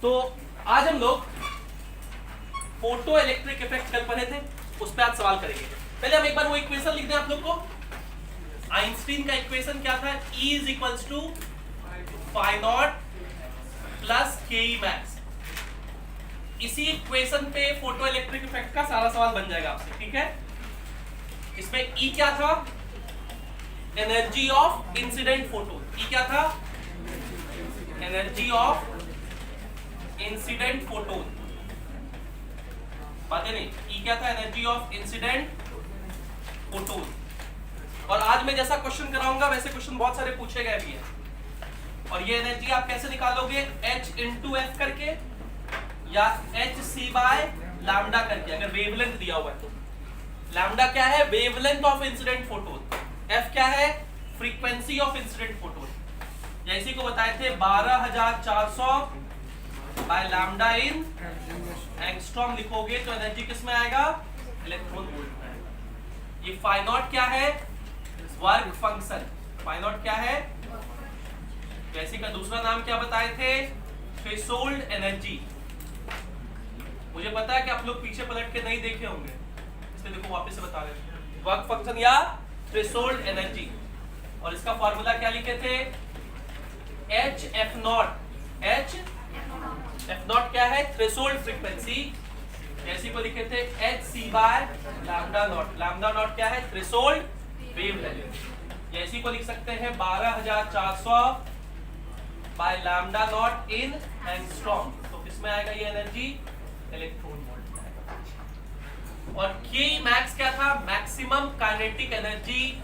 तो आज हम लोग फोटो इलेक्ट्रिक इफेक्ट कल पढ़े थे, उस पर आज सवाल करेंगे। पहले हम एक बार वो इक्वेशन लिख दें आप लोग को। आइंस्टीन का इक्वेशन क्या था? E is equals to phi naught plus K E max. इसी इक्वेशन पे फोटो इलेक्ट्रिक इफेक्ट का सारा सवाल बन जाएगा आपसे, ठीक है। इसमें E क्या था? Energy of incident photon. E क्या था? Energy of incident photon. बात है नहीं? E क्या था? Energy of incident photon. और आज मैं जैसा क्वेश्चन कराऊंगा वैसे क्वेश्चन बहुत सारे पूछे गए भी हैं। और ये एनर्जी आप कैसे निकालोगे? H इंटू एफ करके या एच सी बाय लैम्डा करके, अगर वेवलेंथ दिया हुआ है तो। लैम्डा क्या है? Wavelength of incident photon. F क्या है? Frequency of incident photon. या इसी को बताए थे 12400 बाय लैम्डा इन एंगस्ट्रॉम लिखोगे तो एनर्जी किस में आएगा? इलेक्ट्रॉन वोल्ट में आएगा। ये फाई नॉट क्या है? Work function. फाई नॉट क्या है? वैसे का दूसरा नाम क्या बताए थे? Threshold energy. मुझे पता है कि आप लोग पीछे पलट के नहीं देखे होंगे, इसलिए देखो वापस से बता रहे हैं। वर्क फंक्शन या थ्रेशोल्ड एनर्जी। और इसका फॉर्मूला क्या लिखे थे? H F naught. H F naught क्या है? Threshold frequency. जैसी को लिखे थे H C by lambda naught. Lambda naught क्या है? Threshold wavelength. जैसी को लिख सकते हैं 12400 by lambda naught in angstrom. तो किसमें आएगा ये एनर्जी? इलेक्ट्रॉन वोल्ट में आएगा। और के मैक्स क्या था? Maximum kinetic energy.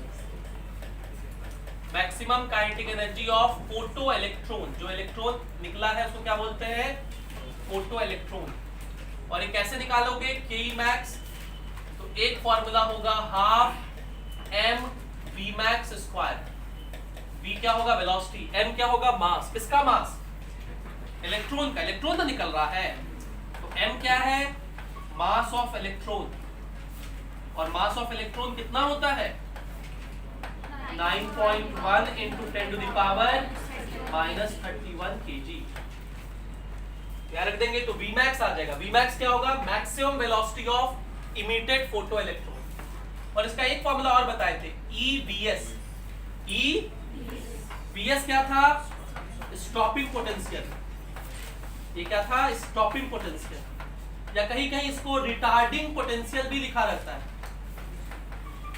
Maximum kinetic energy of photo electron. जो इलेक्ट्रॉन निकला है उसको क्या बोलते हैं? Photo electron. और ये कैसे निकालोगे के मैक्स? तो एक फॉर्मूला होगा half M V max square. V क्या होगा? वेलोसिटी। एम क्या होगा? मास। किसका मास? इलेक्ट्रॉन का। इलेक्ट्रॉन तो निकल रहा है तो एम क्या है? Mass of electron. और मास ऑफ इलेक्ट्रॉन कितना होता है? 9.1 into 10 to the power -31 kg। क्या रख देंगे तो Vmax आ जाएगा। Vmax क्या होगा? Maximum velocity of emitted photo electron. और इसका एक फॉर्मूला और बताए थे, EVS। EVS क्या था? Stopping potential. ये क्या था? Stopping potential. या कहीं कहीं इसको रिटार्डिंग पोटेंशियल भी लिखा रहता है।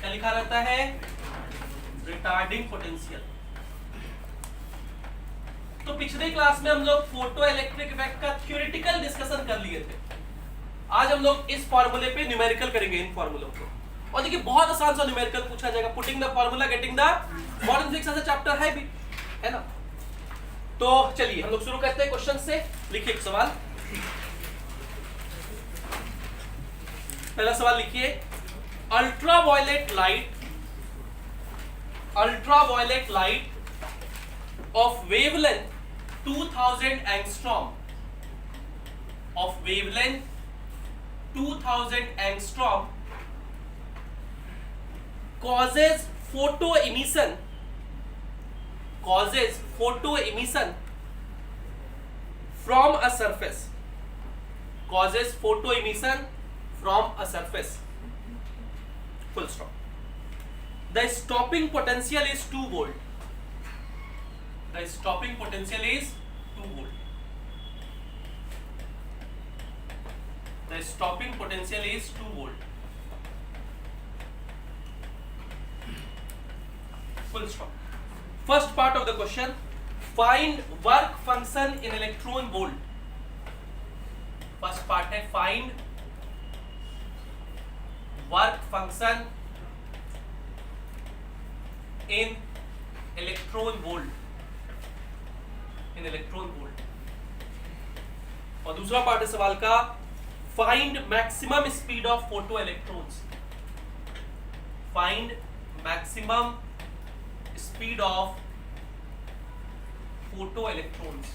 क्या लिखा रहता है? Retarding potential. तो पिछले क्लास में हम लोग फोटो इलेक्ट्रिक इफेक्ट का थ्योरेटिकल डिस्कशन कर लिए थे। आज हम लोग इस फॉर्मूले पे न्यूमेरिकल करेंगे, इन फॉर्मूलों को। और देखिए बहुत आसान सा न्यूमेरिकल पूछा जाएगा। Putting the formula getting the modern physics ऐसा चैप्टर है भी, है ना। तो चलिए हम लोग शुरू करते हैं क्वेश्चन से। लिखिए एक सवाल। पहला सवाल लिखिए, ultraviolet light of wavelength 2000 angstrom causes photo emission from a surface, full stop. The stopping potential is 2 volt. The stopping potential is 2 volt. The stopping potential is 2 volt. Full stop. First part of the question, find work function in electron volt. First part है find work function in electron volt. और दूसरा part है सवाल का, find maximum speed of photo electrons. Find maximum speed of photo electrons.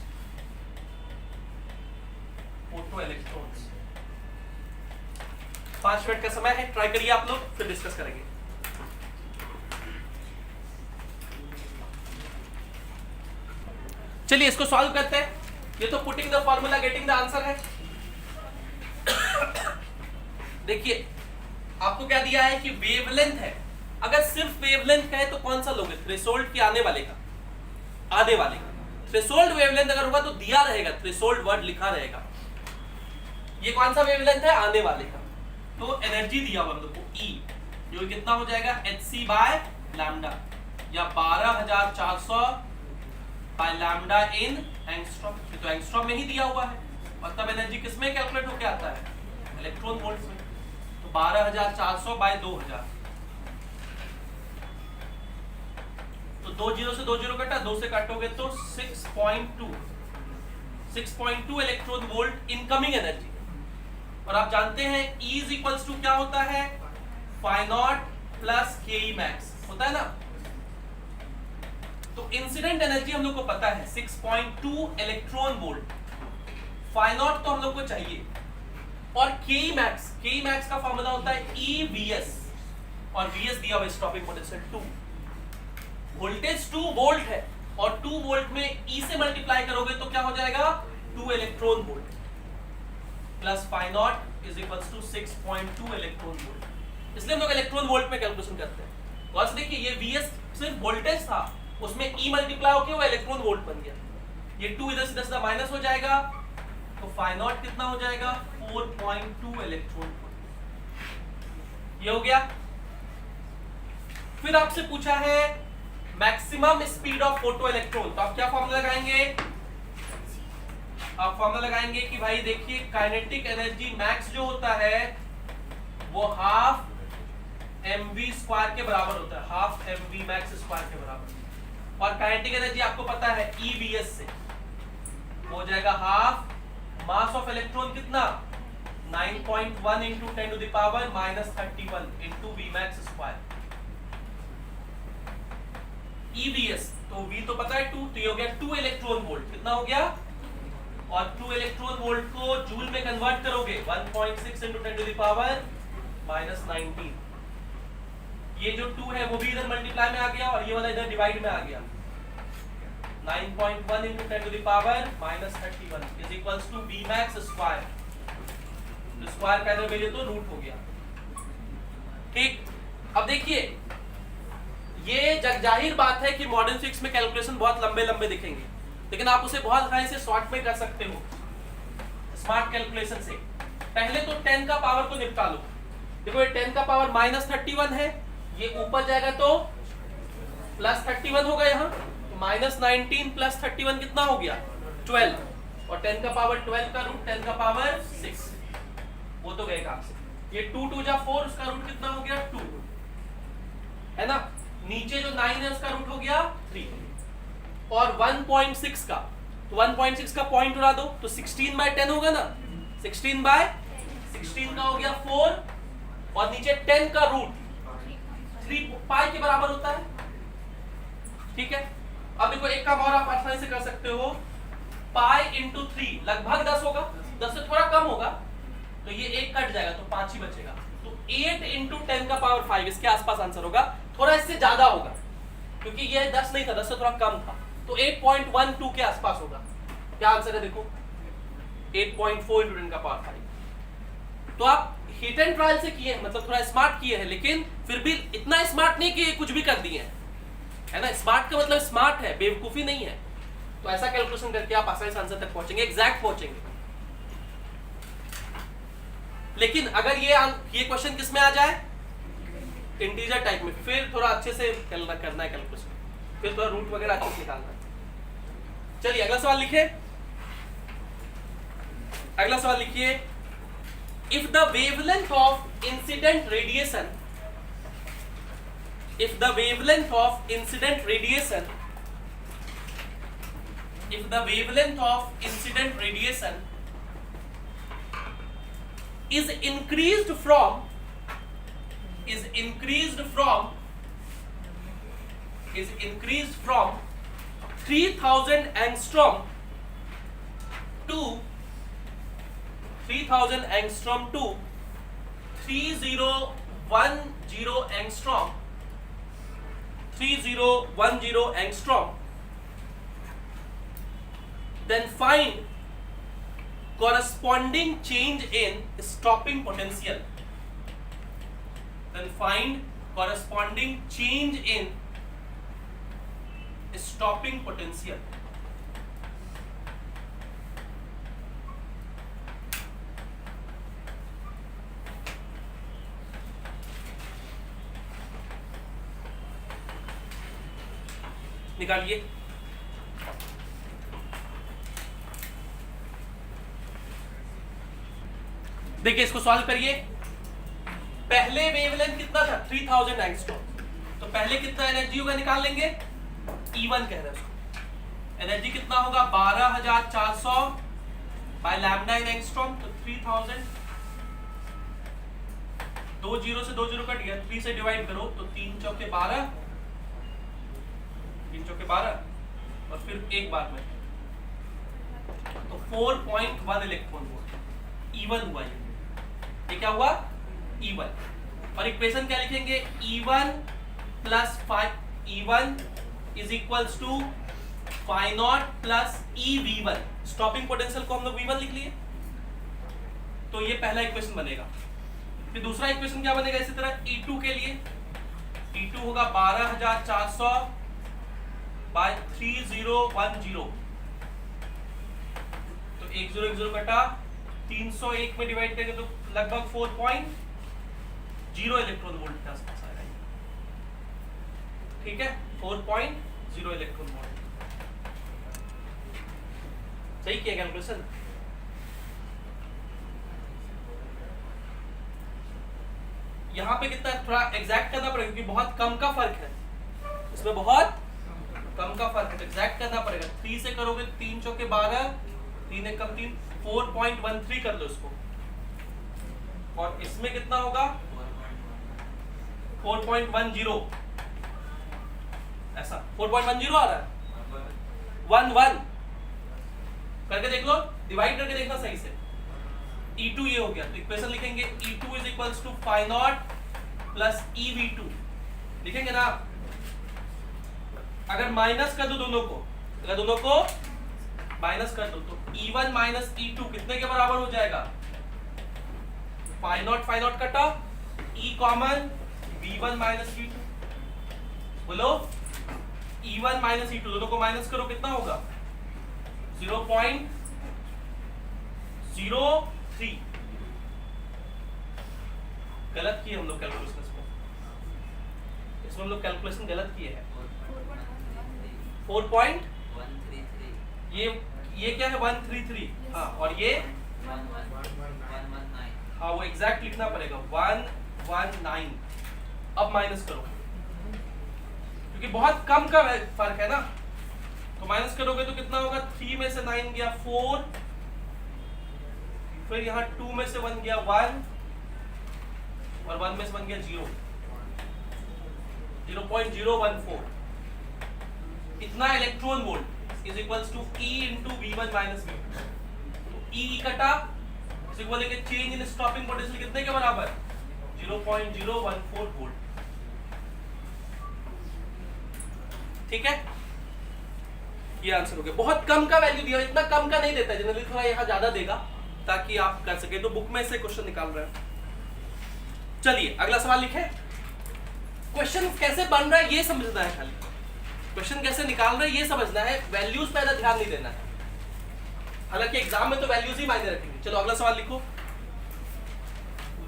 5 minute का समय है, try करिए आप लोग, फिर डिस्कस करेंगे। चलिए इसको सॉल्व करते हैं। ये तो putting the formula getting the answer है। देखिए आपको क्या दिया है कि वेवलेंथ है, अगर सिर्फ वेवलेंथ है तो कौन सा लोगे, थ्रेशोल्ड के आने वाले का, आने वाले का। थ्रेशोल्ड वेवलेंथ अगर होगा तो दिया रहेगा, थ्रेशोल्ड वर्ड लिखा रहेगा। ये कौन सा वेवलेंथ है, आने वाले का। तो एनर्जी दिया हुआ हम लोग को E, जो कितना हो जाएगा hc बाय लैम्डा, या 12400 बाय लैम्डा इन एंगस्ट्रॉम। तो एंगस्ट्रॉम में ही दिया हुआ है, और तब एनर्जी किसमें कैलकुलेट होकर आता है, इलेक्ट्रॉन वोल्ट में। तो 12400 बाय 2000, तो 2 जीरो से 2 जीरो कटा, 2 से काटोगे तो 6.2 इलेक्ट्रॉन वोल्ट इनकमिंग एनर्जी। और आप जानते हैं E इज इक्वल्स टू क्या होता है, फाई नॉट प्लस के मैक्स होता है ना। तो इंसिडेंट एनर्जी हम लोग को पता है 6.2 इलेक्ट्रॉन वोल्ट, फाई नॉट तो हम लोग को चाहिए, और के मैक्स का फॉर्मूला होता है EVS, और VS दिया हुआ स्टॉपिंग पोटेंशियल 2। वोल्टेज 2 वोल्ट है, और 2 वोल्ट में E से मल्टीप्लाई करोगे तो क्या हो जाएगा, 2 electron volt, plus phi naught is equals to 6.2 electron volt. इसलिए हम लोग इलेक्ट्रॉन वोल्ट में कैलकुलेशन करते हैं। और देखिए ये VS सिर्फ वोल्टेज था, उसमें E मल्टीप्लाई होकर वो इलेक्ट्रॉन वोल्ट बन गया। ये 2 इधर से माइनस हो जाएगा, तो फाई नॉट कितना हो जाएगा, 4.2 इलेक्ट्रॉन वोल्ट। ये हो गया। फिर आपसे पूछा है maximum speed of photo electron, तो आप क्या फॉर्मूला लगाएंगे, आप फॉर्मूला लगाएंगे कि भाई देखिए काइनेटिक एनर्जी मैक्स जो होता है वो हाफ mv स्क्वायर के बराबर होता है, हाफ mv मैक्स स्क्वायर के बराबर। और काइनेटिक एनर्जी आपको पता है EVS से हो जाएगा हाफ मास ऑफ इलेक्ट्रॉन कितना, 9.1 into 10 to the power -31 into v max square. EVS तो v तो पता है 2, तो ये हो गया 2 इलेक्ट्रॉन वोल्ट, कितना हो गया, और 2 इलेक्ट्रॉन वोल्ट को जूल में कन्वर्ट करोगे 1.6 इंटू 10 टू द पावर -19। ये जो 2 है वो भी इधर मल्टीप्लाई में आ गया, और ये वाला इधर डिवाइड में आ गया, 9.1 into 10 to the power -31 is equals to v max square. तो स्क्वायर का इधर वैल्यू तो रूट हो गया। ठीक, अब देखिए ये जाहिर बात है कि मॉडर्न फिजिक्स में कैलकुलेशन बहुत लंबे लंबे दिखेंगे, लेकिन आप उसे बहुत आसानी से शॉर्ट में कर सकते हो स्मार्ट कैलकुलेशन से। पहले तो 10 का पावर को निपटा लो। देखो ये 10 का पावर -31 है, ये ऊपर जाएगा तो +31 होगा, यहाँ तो -19 + 31 कितना हो गया, 12, और 10 का पावर 12 का रूट 10 का पावर 6, वो तो गए काम से। ये 2 2 जा 4, उसका रूट कितना हो गया, 2 है ना। नीचे जो 9 है उसका रूट हो गया 3, और 1.6 का, तो 1.6 का पॉइंट उड़ा दो तो 16/10 होगा ना, 16/16 का हो गया 4, और नीचे 10 का रूट 3 पाई के बराबर होता है। ठीक है, अब देखो एक काम और आप आसानी से कर सकते हो, पाई इंटू 3 लगभग 10 होगा, 10 से थोड़ा कम होगा, तो ये 1 कट जाएगा तो 5 ही बचेगा, तो 8 इंटू 10 का पावर 5 इसके आसपास आंसर होगा। थोड़ा इससे ज्यादा होगा क्योंकि ये 10 नहीं था, 10 से थोड़ा कम था, तो 8.12 के आसपास होगा। क्या आंसर है देखो, 8.4 इंटू 10 का पावर 5। तो आप हिट एंड ट्रायल से किए हैं, मतलब थोड़ा स्मार्ट किए हैं, लेकिन फिर भी इतना स्मार्ट नहीं कि कुछ भी कर दिए हैं, है ना। स्मार्ट का मतलब स्मार्ट है, बेवकूफी नहीं है। तो ऐसा कैलकुलेशन करके आप आसानी से आंसर तक पहुंचेंगे, एग्जैक्ट पहुंचेंगे। लेकिन अगर ये क्वेश्चन किस में आ जाए, इंटीजर टाइप में, फिर थोड़ा अच्छे से करना है कैलकुलेशन, फिर थोड़ा रूट वगैरह अच्छे से निकालना है। चलिए अगला सवाल लिखिए, अगला सवाल लिखिए, if the wavelength of incident radiation, if the wavelength of incident radiation, if the wavelength of incident radiation is increased from 3000 angstrom to 3000 angstrom to 3010 angstrom, 3010 angstrom, then find corresponding change in stopping potential. Then find corresponding change in stopping potential. निकालिए। देखिए इसको solve करिए। पहले wavelength कितना था 3000 angstrom, तो पहले कितना एनर्जी होगा निकाल लेंगे, E1 कह रहे हैं उसको। एनर्जी कितना होगा 12400 बाय लैम्डा इन एंगस्ट्रॉम, तो 3000, 2 0 से 2 0 कट गया, 3 से डिवाइड करो तो 3 चौके 12, 3 चौके 12 और फिर एक बार में तो 4.1 इलेक्ट्रॉन वोल्ट E1 हुआ। ये क्या हुआ E1, और इक्वेशन क्या लिखेंगे E1 plus E1 is equals to phi naught plus EV1। Stopping potential को हम लोग V1 लिख लिए, तो ये पहला इक्वेशन बनेगा। फिर दूसरा इक्वेशन क्या बनेगा इसी तरह E2 के लिए, E2 होगा 12400 बाय 3010, तो 1 0 1 0 कटा, 301 में डिवाइड करेंगे तो लगभग 4.0 इलेक्ट्रॉन वोल्ट के आसपास आएगा। ठीक है, 4.0 इलेक्ट्रॉन वोल्ट। सही किया कैलकुलेशन। यहां पे कितना थोड़ा एग्जैक्ट करना पड़ेगा क्योंकि बहुत कम का फर्क है, इसमें बहुत कम का फर्क है, एग्जैक्ट करना पड़ेगा। 3 से करोगे 3 चौके 12, 3 एक कम 3, 4.13 कर लो इसको, और इसमें कितना होगा 4.10, ऐसा 4.10 आ रहा है, 1 करके देख लो, डिवाइड करके देखना सही से। E2 ये हो गया, तो इक्वेशन लिखेंगे E2 is equals to phi naught plus EV2 लिखेंगे ना। अगर माइनस कर दो दोनों को, अगर दोनों को माइनस कर दो तो E1 माइनस E2 कितने के बराबर हो जाएगा, फाई नॉट कटा, E common, V1 minus V2, बोलो E1 माइनस E2 दोनों को माइनस करो कितना होगा 0.03। गलत किए हम लोग कैलकुलेशन, इसमें हम लोग कैलकुलेशन गलत किए हैं। 4.133, ये क्या है 133, हाँ, और ये 119, हाँ वो एग्जैक्ट लिखना पड़ेगा 119। अब माइनस करो क्योंकि बहुत कम का फर्क है ना, तो माइनस करोगे तो कितना होगा, 3 में से 9 गया 4, फिर यहाँ 2 में से 1 गया 1, और 1 में से 1 गया 0, 0.014। इतना electron volt is equals to E into V1 minus V2। तो E कटा is equal to change in stopping potential कितने के बराबर 0.014 वोल्ट। ठीक है, ये आंसर हो गया। बहुत कम का वैल्यू दिया, इतना कम का नहीं देता, जनरली थोड़ा यहाँ ज्यादा देगा ताकि आप कर सके। तो बुक में से क्वेश्चन निकाल रहे हैं। चलिए अगला सवाल लिखे। क्वेश्चन कैसे बन रहा है ये समझना है, खाली क्वेश्चन कैसे निकाल रहे हैं ये समझना है, वैल्यूज पे ज्यादा ध्यान नहीं देना है। हालांकि एग्जाम में तो वैल्यूज ही मायने रखेंगे। चलो अगला सवाल लिखो।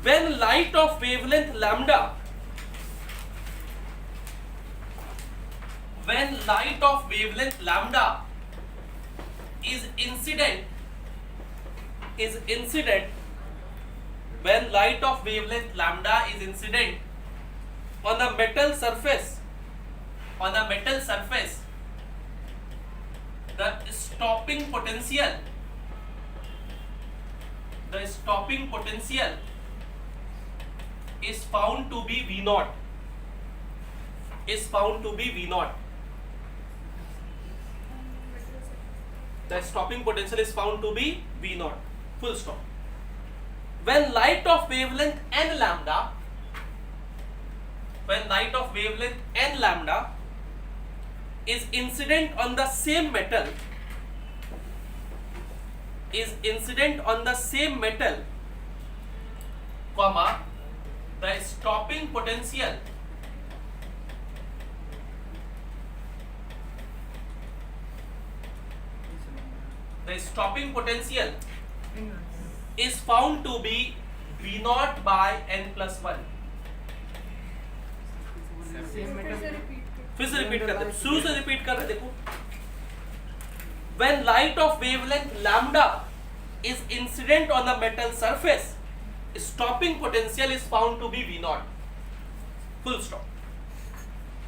When light of wavelength lambda, when light of wavelength lambda is incident, when light of wavelength lambda is incident on a metal surface, the stopping potential is found to be V naught. The stopping potential is found to be V naught. Full stop. When light of wavelength n lambda is incident on the same metal is incident on the same metal, comma, the stopping potential is found to be V naught by n plus 1. फिर से repeat करते हैं, शुरू से repeat कर रहे देखो. When light of wavelength lambda is incident on the metal surface, stopping potential is found to be V naught. Full stop.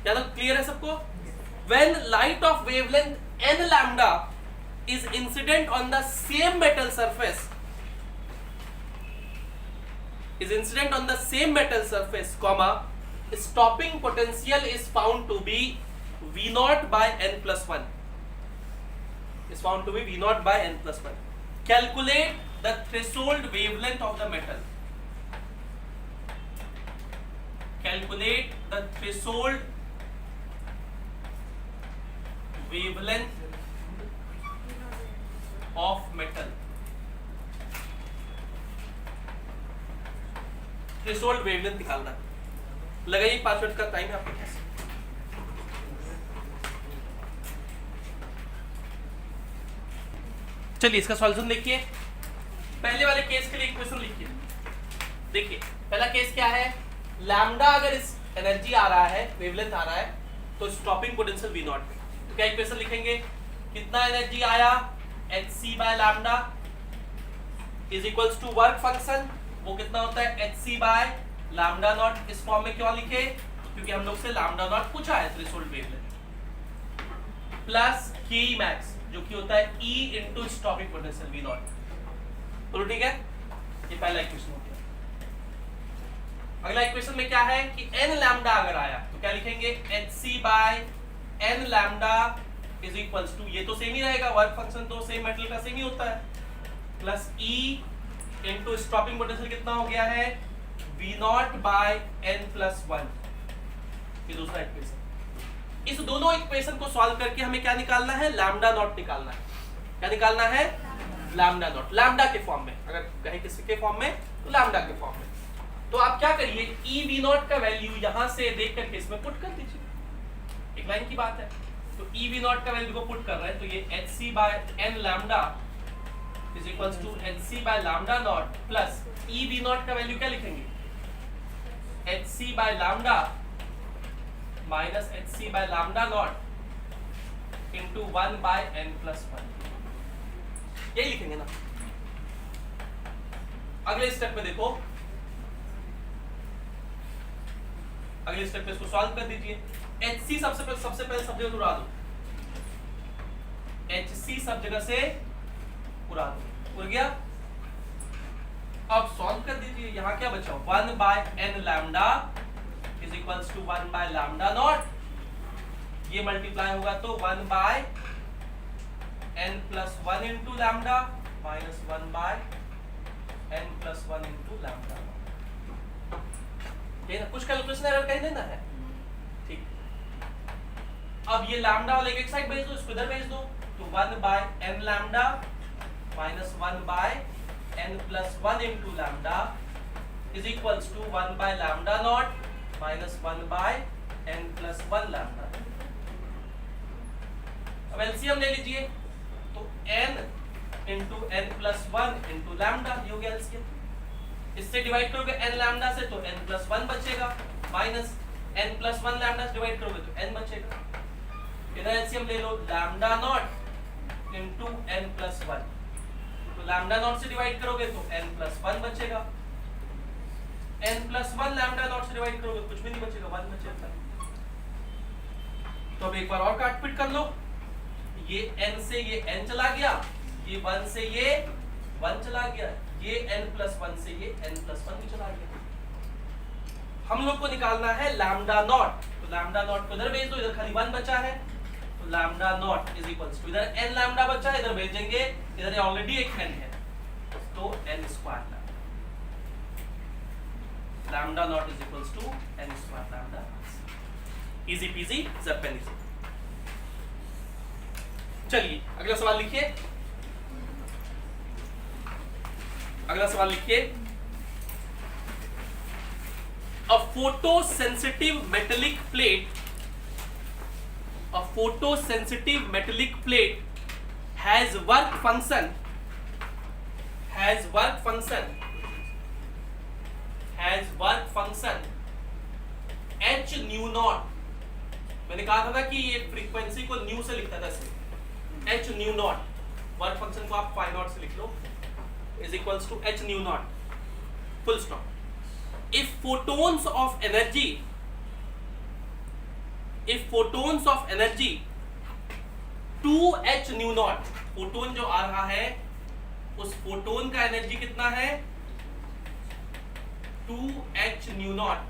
क्या तो क्लियर है सबको? When light of wavelength n lambda is incident on the same metal surface, comma, stopping potential is found to be V naught by n plus 1. Is found to be V naught by n plus 1. Calculate the threshold wavelength of the metal. Calculate the threshold wavelength of metal. Threshold wavelength निकालना है. लगाइए 5 minute का time है आपके पास. चलिए इसका solution देखिए. पहले वाले केस के लिए इक्वेशन लिखिए. देखिए पहला केस क्या है, लैम्डा अगर इस एनर्जी आ रहा है, वेवलेंथ आ रहा है, तो स्टॉपिंग पोटेंशियल V नॉट. तो क्या इक्वेशन लिखेंगे, कितना एनर्जी आया, hc by lambda is equals to work function, वो कितना होता है hc बाय लैम्डा नॉट. इस फॉर्म में क्यों लिखे, क्योंकि हम लोग से लैम्डा नॉट पूछा है, threshold wavelength, plus k max जो कि होता है E into stopping potential V not. तो ठीक है, ये पहला इक्वेशन हो गया. अगला इक्वेशन में क्या है कि n लैम्डा अगर आया तो क्या लिखेंगे, hc by n lambda is equals to, ये तो सेम ही रहेगा, वर्क फंक्शन तो सेम मेटल का सेम ही होता है, plus E into stopping potential कितना हो गया है, V naught by n plus 1. ये दूसरा इक्वेशन. इस दोनों इक्वेशन को सॉल्व करके हमें क्या निकालना है, लैम्डा नॉट निकालना है. क्या निकालना है, लैम्डा नॉट. लैम्डा के फॉर्म में, अगर कहीं किसी के फॉर्म में तो लैम्डा के फॉर्म में. तो आप क्या करिए, E V नॉट का वैल्यू यहां से देख करके इसमें पुट कर दीजिए. एक लाइन की बात है. तो E V नॉट का वैल्यू को पुट कर रहे हैं, तो ये hc by n lambda is equals to hc by lambda naught plus E V naught का वैल्यू क्या लिखेंगे, hc by lambda minus hc by lambda naught into 1 by n plus 1. यही लिखेंगे ना. अगले स्टेप में देखो, अगले स्टेप में इसको सॉल्व कर दीजिए. hc सबसे पहले सब जगह उड़ा दो, hc सब जगह से उड़ा दो, उड़ गया. अब सॉल्व कर दीजिए. यहां क्या बचा, 1 by n lambda is equals to 1 by lambda naught. ये मल्टीप्लाई होगा तो 1 by n plus 1 into lambda minus 1 by n plus 1 into lambda. ये ना, कुछ कैलकुलेशन एरर कहीं देना है. ठीक. अब ये लैम्डा वाले एक साइड भेज दो, इसको इधर भेज दो. तो 1 by n lambda minus 1 by n plus 1 into lambda is equals to 1 by lambda naught minus 1 by n plus 1 lambda. अब LCM ले लीजिए, तो n into n plus 1 into lambda, ये हो गया LCM. इससे डिवाइड करोगे n lambda से तो n plus 1 बचेगा, माइनस n plus 1 lambda से डिवाइड करोगे तो n बचेगा. इधर LCM ले लो, lambda naught into n plus 1, lambda naught से डिवाइड करोगे तो n प्लस 1 बचेगा, n प्लस 1 लैम्डा नॉट से डिवाइड करोगे कुछ भी नहीं बचेगा, 1 बचेगा. तो अब एक बार और काट पीट कर लो. ये n से ये n चला गया, ये 1 से ये 1 चला गया, ये n प्लस 1 से ये n प्लस 1 भी चला गया. हम लोग को निकालना है लैम्डा नॉट. तो लैम्डा नॉट को इधर भेज दो, इधर खाली 1 बचा है, तो lambda naught is equals to, इधर n लैम्डा बचा है, इधर भेजेंगे, इधर ऑलरेडी एक n है, तो n square lambda naught is equals to n square lambda. Easy peasy Japanesey. चलिए अगला सवाल लिखिए. अगला सवाल लिखिए, a photosensitive metallic plate, a photosensitive metallic plate has work function h nu naught. मैंने कहा था ना कि ये फ्रीक्वेंसी को न्यू से लिखता था इसमें, h nu naught, work function को आप फाई नॉट से लिख लो, is equals to h nu naught, full stop. If photons of energy 2h nu naught, photon जो आ रहा है उस फोटोन का एनर्जी कितना है 2h nu naught।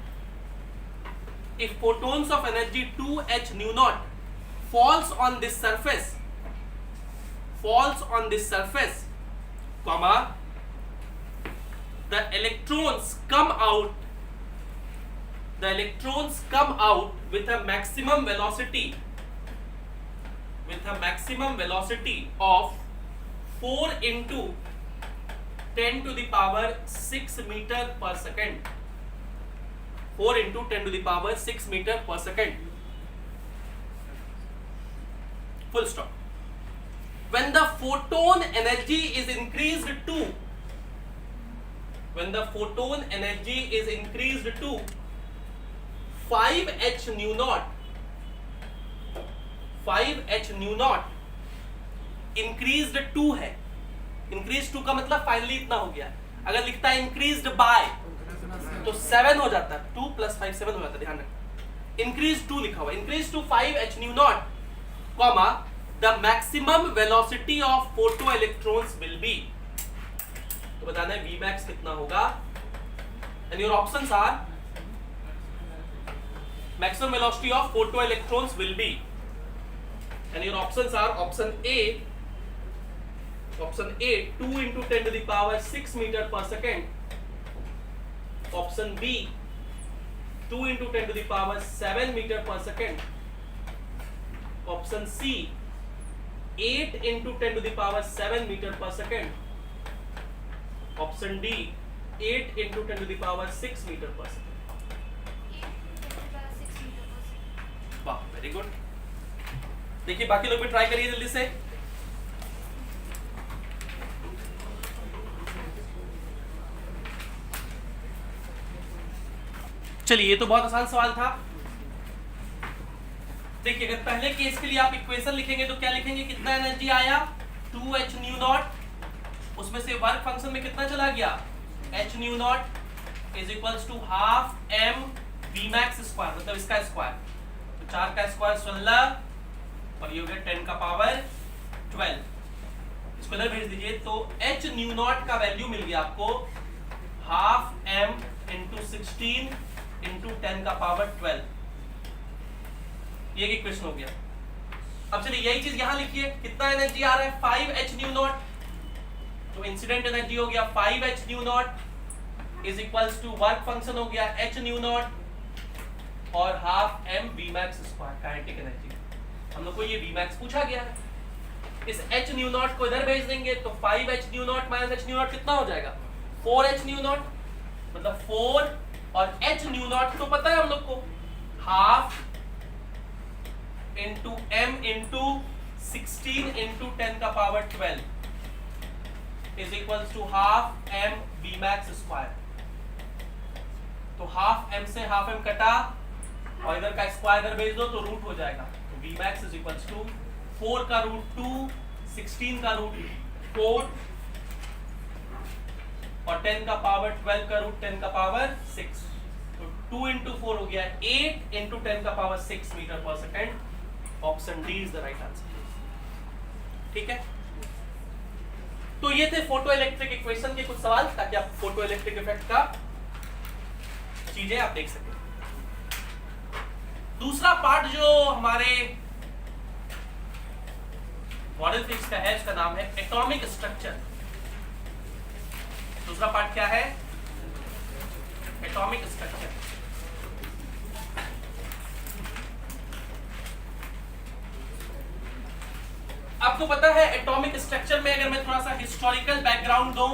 If photons of energy 2h nu naught falls on this surface, comma, the electrons come out with a maximum velocity of 4 into 10 to the power 6 meter per second. 4 into 10 to the power 6 meter per second. Full stop. When the photon energy is increased to 5h nu naught, increased to है, increased to का मतलब finally इतना हो गया। अगर लिखता है increased by तो 7 हो जाता है, 2 + 5 7 हो जाता है, ध्यान रखना। increased to लिखा हुआ, increased to 5h nu naught, comma, the maximum velocity of photoelectrons will be, तो बताना है Vmax कितना होगा, and your options are maximum velocity of photoelectrons will be, and your options are option A 2 into 10 to the power 6 meter per second, option B 2 into 10 to the power 7 meter per second, option C 8 into 10 to the power 7 meter per second, option D 8 into 10 to the power 6 meter per second. वाह, very good. देखिए बाकी लोग भी try करिए जल्दी से। चलिए, ये तो बहुत आसान सवाल था। देखिए अगर पहले केस के लिए आप इक्वेशन लिखेंगे तो क्या लिखेंगे, कितना एनर्जी आया 2h nu naught, उसमें से वर्क फंक्शन में कितना चला गया h nu naught is equals to half m Vmax square, मतलब इसका स्क्वायर, तो 4 का स्क्वायर 16 और ये हो गया 10 का पावर 12। इसको इधर भेज दीजिए, तो h nu naught का वैल्यू मिल गया आपको हाफ m इंटू 16 इंटू 10 का पावर 12। ये इक्वेशन हो गया। अब चलिए यही चीज यहां लिखिए, कितना एनर्जी आ रहा है 5h nu naught, तो इंसिडेंट एनर्जी हो गया 5h nu naught is equals to work function हो गया h nu naught और half m Vmax square, kinetic energy. हम लोग को ये Vmax पूछा गया है, इस h nu naught को इधर भेज देंगे तो 5h nu naught minus h nu naught कितना हो जाएगा 4h nu naught, मतलब 4 और h nu naught तो पता है हम लोग को half into m into 16 into 10 का power 12 is equals to half m Vmax square. तो हाफ m से हाफ m कटा और इधर का स्क्वायर इधर भेज दो तो रूट हो जाएगा, तो Vmax इज इक्वल्स टू 4 का रूट 2, 16 का रूट 4 और 10 का पावर 12 का रूट 10 का पावर 6, तो 2 into 4 हो गया 8 into 10 का पावर 6 मीटर पर second. Option D is the right answer. ठीक है, तो ये थे फोटो इलेक्ट्रिक इक्वेशन के कुछ सवाल, ताकि आप फोटो इलेक्ट्रिक इफेक्ट का चीजें आप देख सकें। दूसरा पार्ट जो हमारे मॉडल फिजिक्स का है, उसका नाम है एटॉमिक स्ट्रक्चर। दूसरा पार्ट क्या है, एटॉमिक स्ट्रक्चर। आपको पता है एटॉमिक स्ट्रक्चर में अगर मैं थोड़ा सा हिस्टोरिकल बैकग्राउंड दूं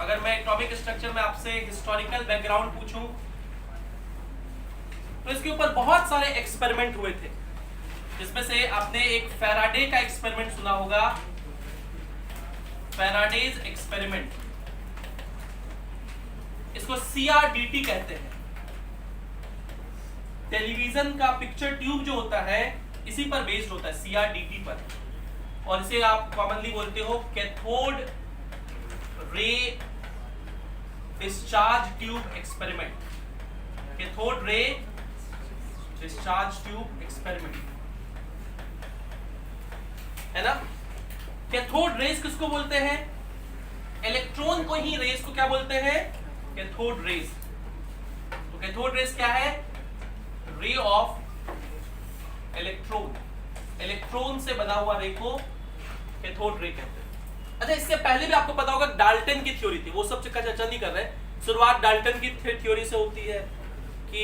अगर मैं एटॉमिक स्ट्रक्चर में आपसे हिस्टोरिकल बैकग्राउंड पूछूं तो इसके ऊपर बहुत सारे एक्सपेरिमेंट हुए थे, जिसमें से आपने एक फैराडे का एक्सपेरिमेंट सुना होगा, फैराडेज एक्सपेरिमेंट, इसको CRDT कहते हैं। टेलीविजन का पिक्चर ट्यूब जो होता है इसी पर बेस्ड होता है, CRDT पर, और इसे आप कॉमनली बोलते हो cathode ray discharge tube experiment, cathode ray discharge tube experiment, है ना। कैथोड रेस किसको बोलते हैं? इलेक्ट्रॉन को ही रेस को क्या बोलते हैं? Cathode rays. तो कैथोड रेस क्या है? रे ऑफ इलेक्ट्रॉन, इलेक्ट्रॉन से बना हुआ रे को कैथोड रे कहते हैं। अच्छा, इससे पहले भी आपको पता होगा डाल्टन की थ्योरी थी, वो सब का चर्चा नहीं कर रहे। शुरुआत डाल्टन की थ्योरी से होती है कि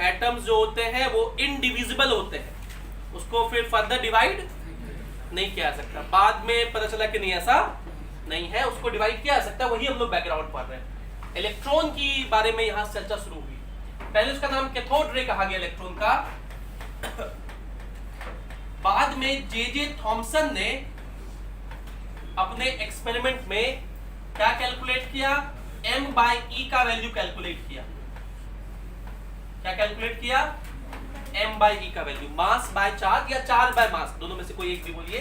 एटम्स जो होते हैं वो इनडिविजिबल होते हैं, उसको फिर फर्दर डिवाइड नहीं किया जा सकता। बाद में पता चला कि नहीं, ऐसा नहीं है, उसको डिवाइड किया जा सकता है। वही हम लोग बैकग्राउंड पढ़ रहे हैं। इलेक्ट्रॉन की बारे में यहाँ चर्चा शुरू हुई। पहले उसका नाम कैथोड रे कहा गया इलेक्ट्रॉन का। बाद में जे थॉमसन ने अपने एक्सपेरिमेंट में क्या कैलकुलेट किया? m/e का वैल्यू कैलकुलेट किया। क्या कैलकुलेट किया? m/e का वैल्यू, मास बाय चार्ज या चार्ज बाय मास, दोनों में से कोई एक भी बोलिए।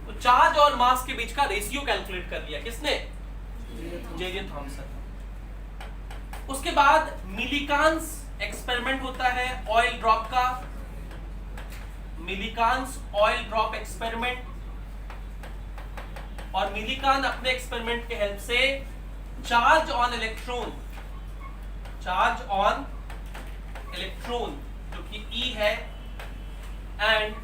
तो चार्ज और मास के बीच का रेशियो कैलकुलेट कर लिया। किसने? J Thomson. उसके बाद मिलीकांस एक्सपेरिमेंट होता है ऑयल ड्रॉप का, मिलीकांस ऑयल ड्रॉप एक्सपेरिमेंट। और मिलीकान अपने एक्सपेरिमेंट के हेल्प से charge on electron, charge on electron जो कि E है, एंड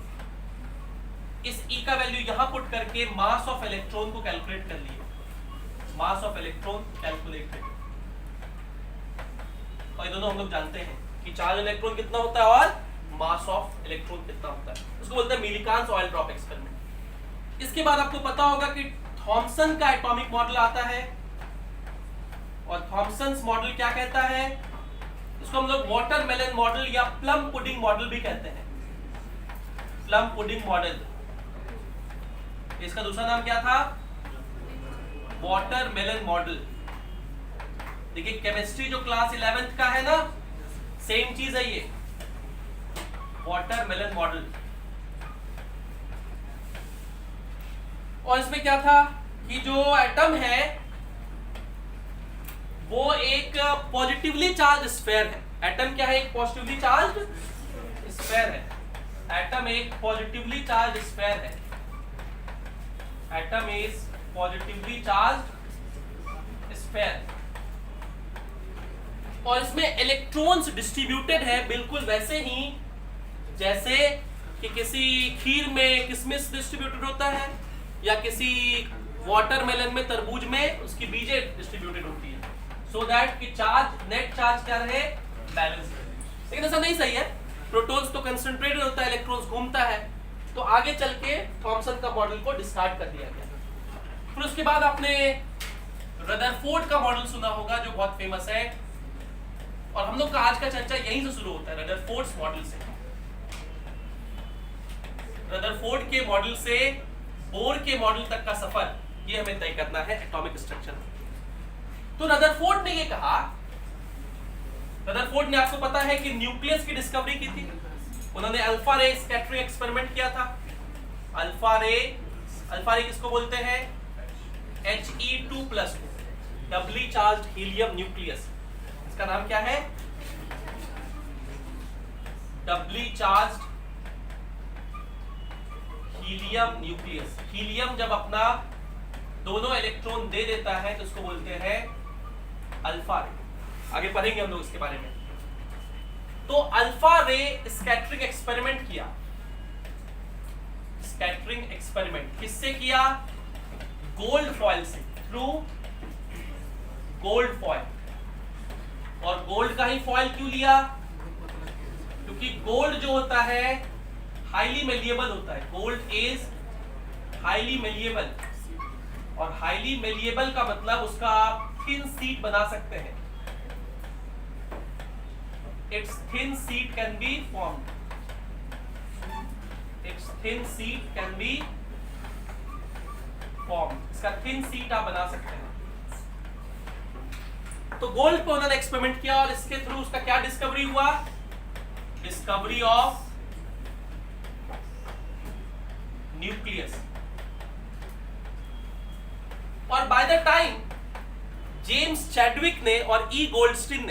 इस E का वैल्यू यहां पुट करके मास ऑफ इलेक्ट्रॉन को कैलकुलेट कर लिया। Mass of electron calculated. और ये दोनों हम लोग जानते हैं कि चार्ज इलेक्ट्रॉन कितना होता है और मास ऑफ इलेक्ट्रॉन कितना होता है। उसको बोलते हैं मिलीकांस ऑयल ड्रॉप एक्सपेरिमेंट। इसके बाद आपको पता होगा कि थॉमसन का एटॉमिक मॉडल आता है, और थॉमसन्स मॉडल क्या कहता है? इसको हम लोग वाटरमेलन मॉडल या प्लम पुडिंग मॉडल भी कहते हैं। प्लम पुडिंग मॉडल, इसका दूसरा नाम क्या था? Watermelon model. देखिए केमिस्ट्री जो क्लास 11th का है ना, सेम चीज है ये, वाटरमेलन मॉडल। और इसमें क्या था कि जो एटम है वो एक पॉजिटिवली चार्ज स्फीयर है। एटम क्या है? एक पॉजिटिवली चार्ज स्फीयर है। एटम एक पॉजिटिवली चार्ज स्फीयर है। Atom is positively charge sphere. और इसमें इलेक्ट्रॉन्स डिस्ट्रीब्यूटेड है बिल्कुल वैसे ही जैसे कि किसी खीर में किशमिश डिस्ट्रीब्यूटेड होता है, या किसी वाटरमेलन में, तरबूज में उसकी बीजें डिस्ट्रीब्यूटेड होती है, सो दैट कि चार्ज, नेट चार्ज क्या रहे? बैलेंस रहे। लेकिन ऐसा नहीं सही है, प्रोटॉन्स तो कंसंट्रेटेड होता है, इलेक्ट्रॉन्स घूमता है। तो आगे चल के थॉमसन का मॉडल को डिस्कार्ड कर दिया गया। फिर उसके बाद आपने रदरफोर्ड का मॉडल सुना होगा जो बहुत फेमस है, और हम लोग का आज का चर्चा यहीं से शुरू होता है, रदरफोर्ड्स मॉडल से। रदरफोर्ड के मॉडल से बोर के मॉडल तक का सफर ये हमें तय करना है एटॉमिक स्ट्रक्चर में। तो रदरफोर्ड ने ये कहा, रदरफोर्ड ने आपको पता है कि न्यूक्लियस की डिस्कवरी की थी। उन्होंने अल्फा रे स्कैटरिंग एक्सपेरिमेंट किया था। अल्फा रे किसको बोलते हैं? He2+, डबली चार्ज्ड हीलियम न्यूक्लियस। इसका नाम क्या है? डबली चार्ज्ड हीलियम न्यूक्लियस। हीलियम जब अपना दोनों इलेक्ट्रॉन दे देता है तो उसको बोलते हैं अल्फा रे। आगे पढ़ेंगे हम लोग इसके बारे में। तो अल्फा रे स्कैटरिंग एक्सपेरिमेंट किया। स्कैटरिंग एक्सपेरिमेंट किससे किया? गोल्ड फॉइल से, थ्रू गोल्ड फॉइल। और गोल्ड का ही फॉइल क्यों लिया? क्योंकि गोल्ड जो होता है हाईली मेलिएबल होता है। गोल्ड इज हाईली मेलिएबल, और हाईली मेलिएबल का मतलब उसका थिन सीट बना सकते हैं, it's thin sheet can be formed, it's thin sheet can be formed, इसका थिन सीट आप बना सकते हैं। तो गोल्ड पे उन्होंने एक्सपेरिमेंट किया और इसके थ्रू उसका क्या डिस्कवरी हुआ, डिस्कवरी ऑफ न्यूक्लियस। और by the time James Chadwick ने और ई गोल्डस्टीन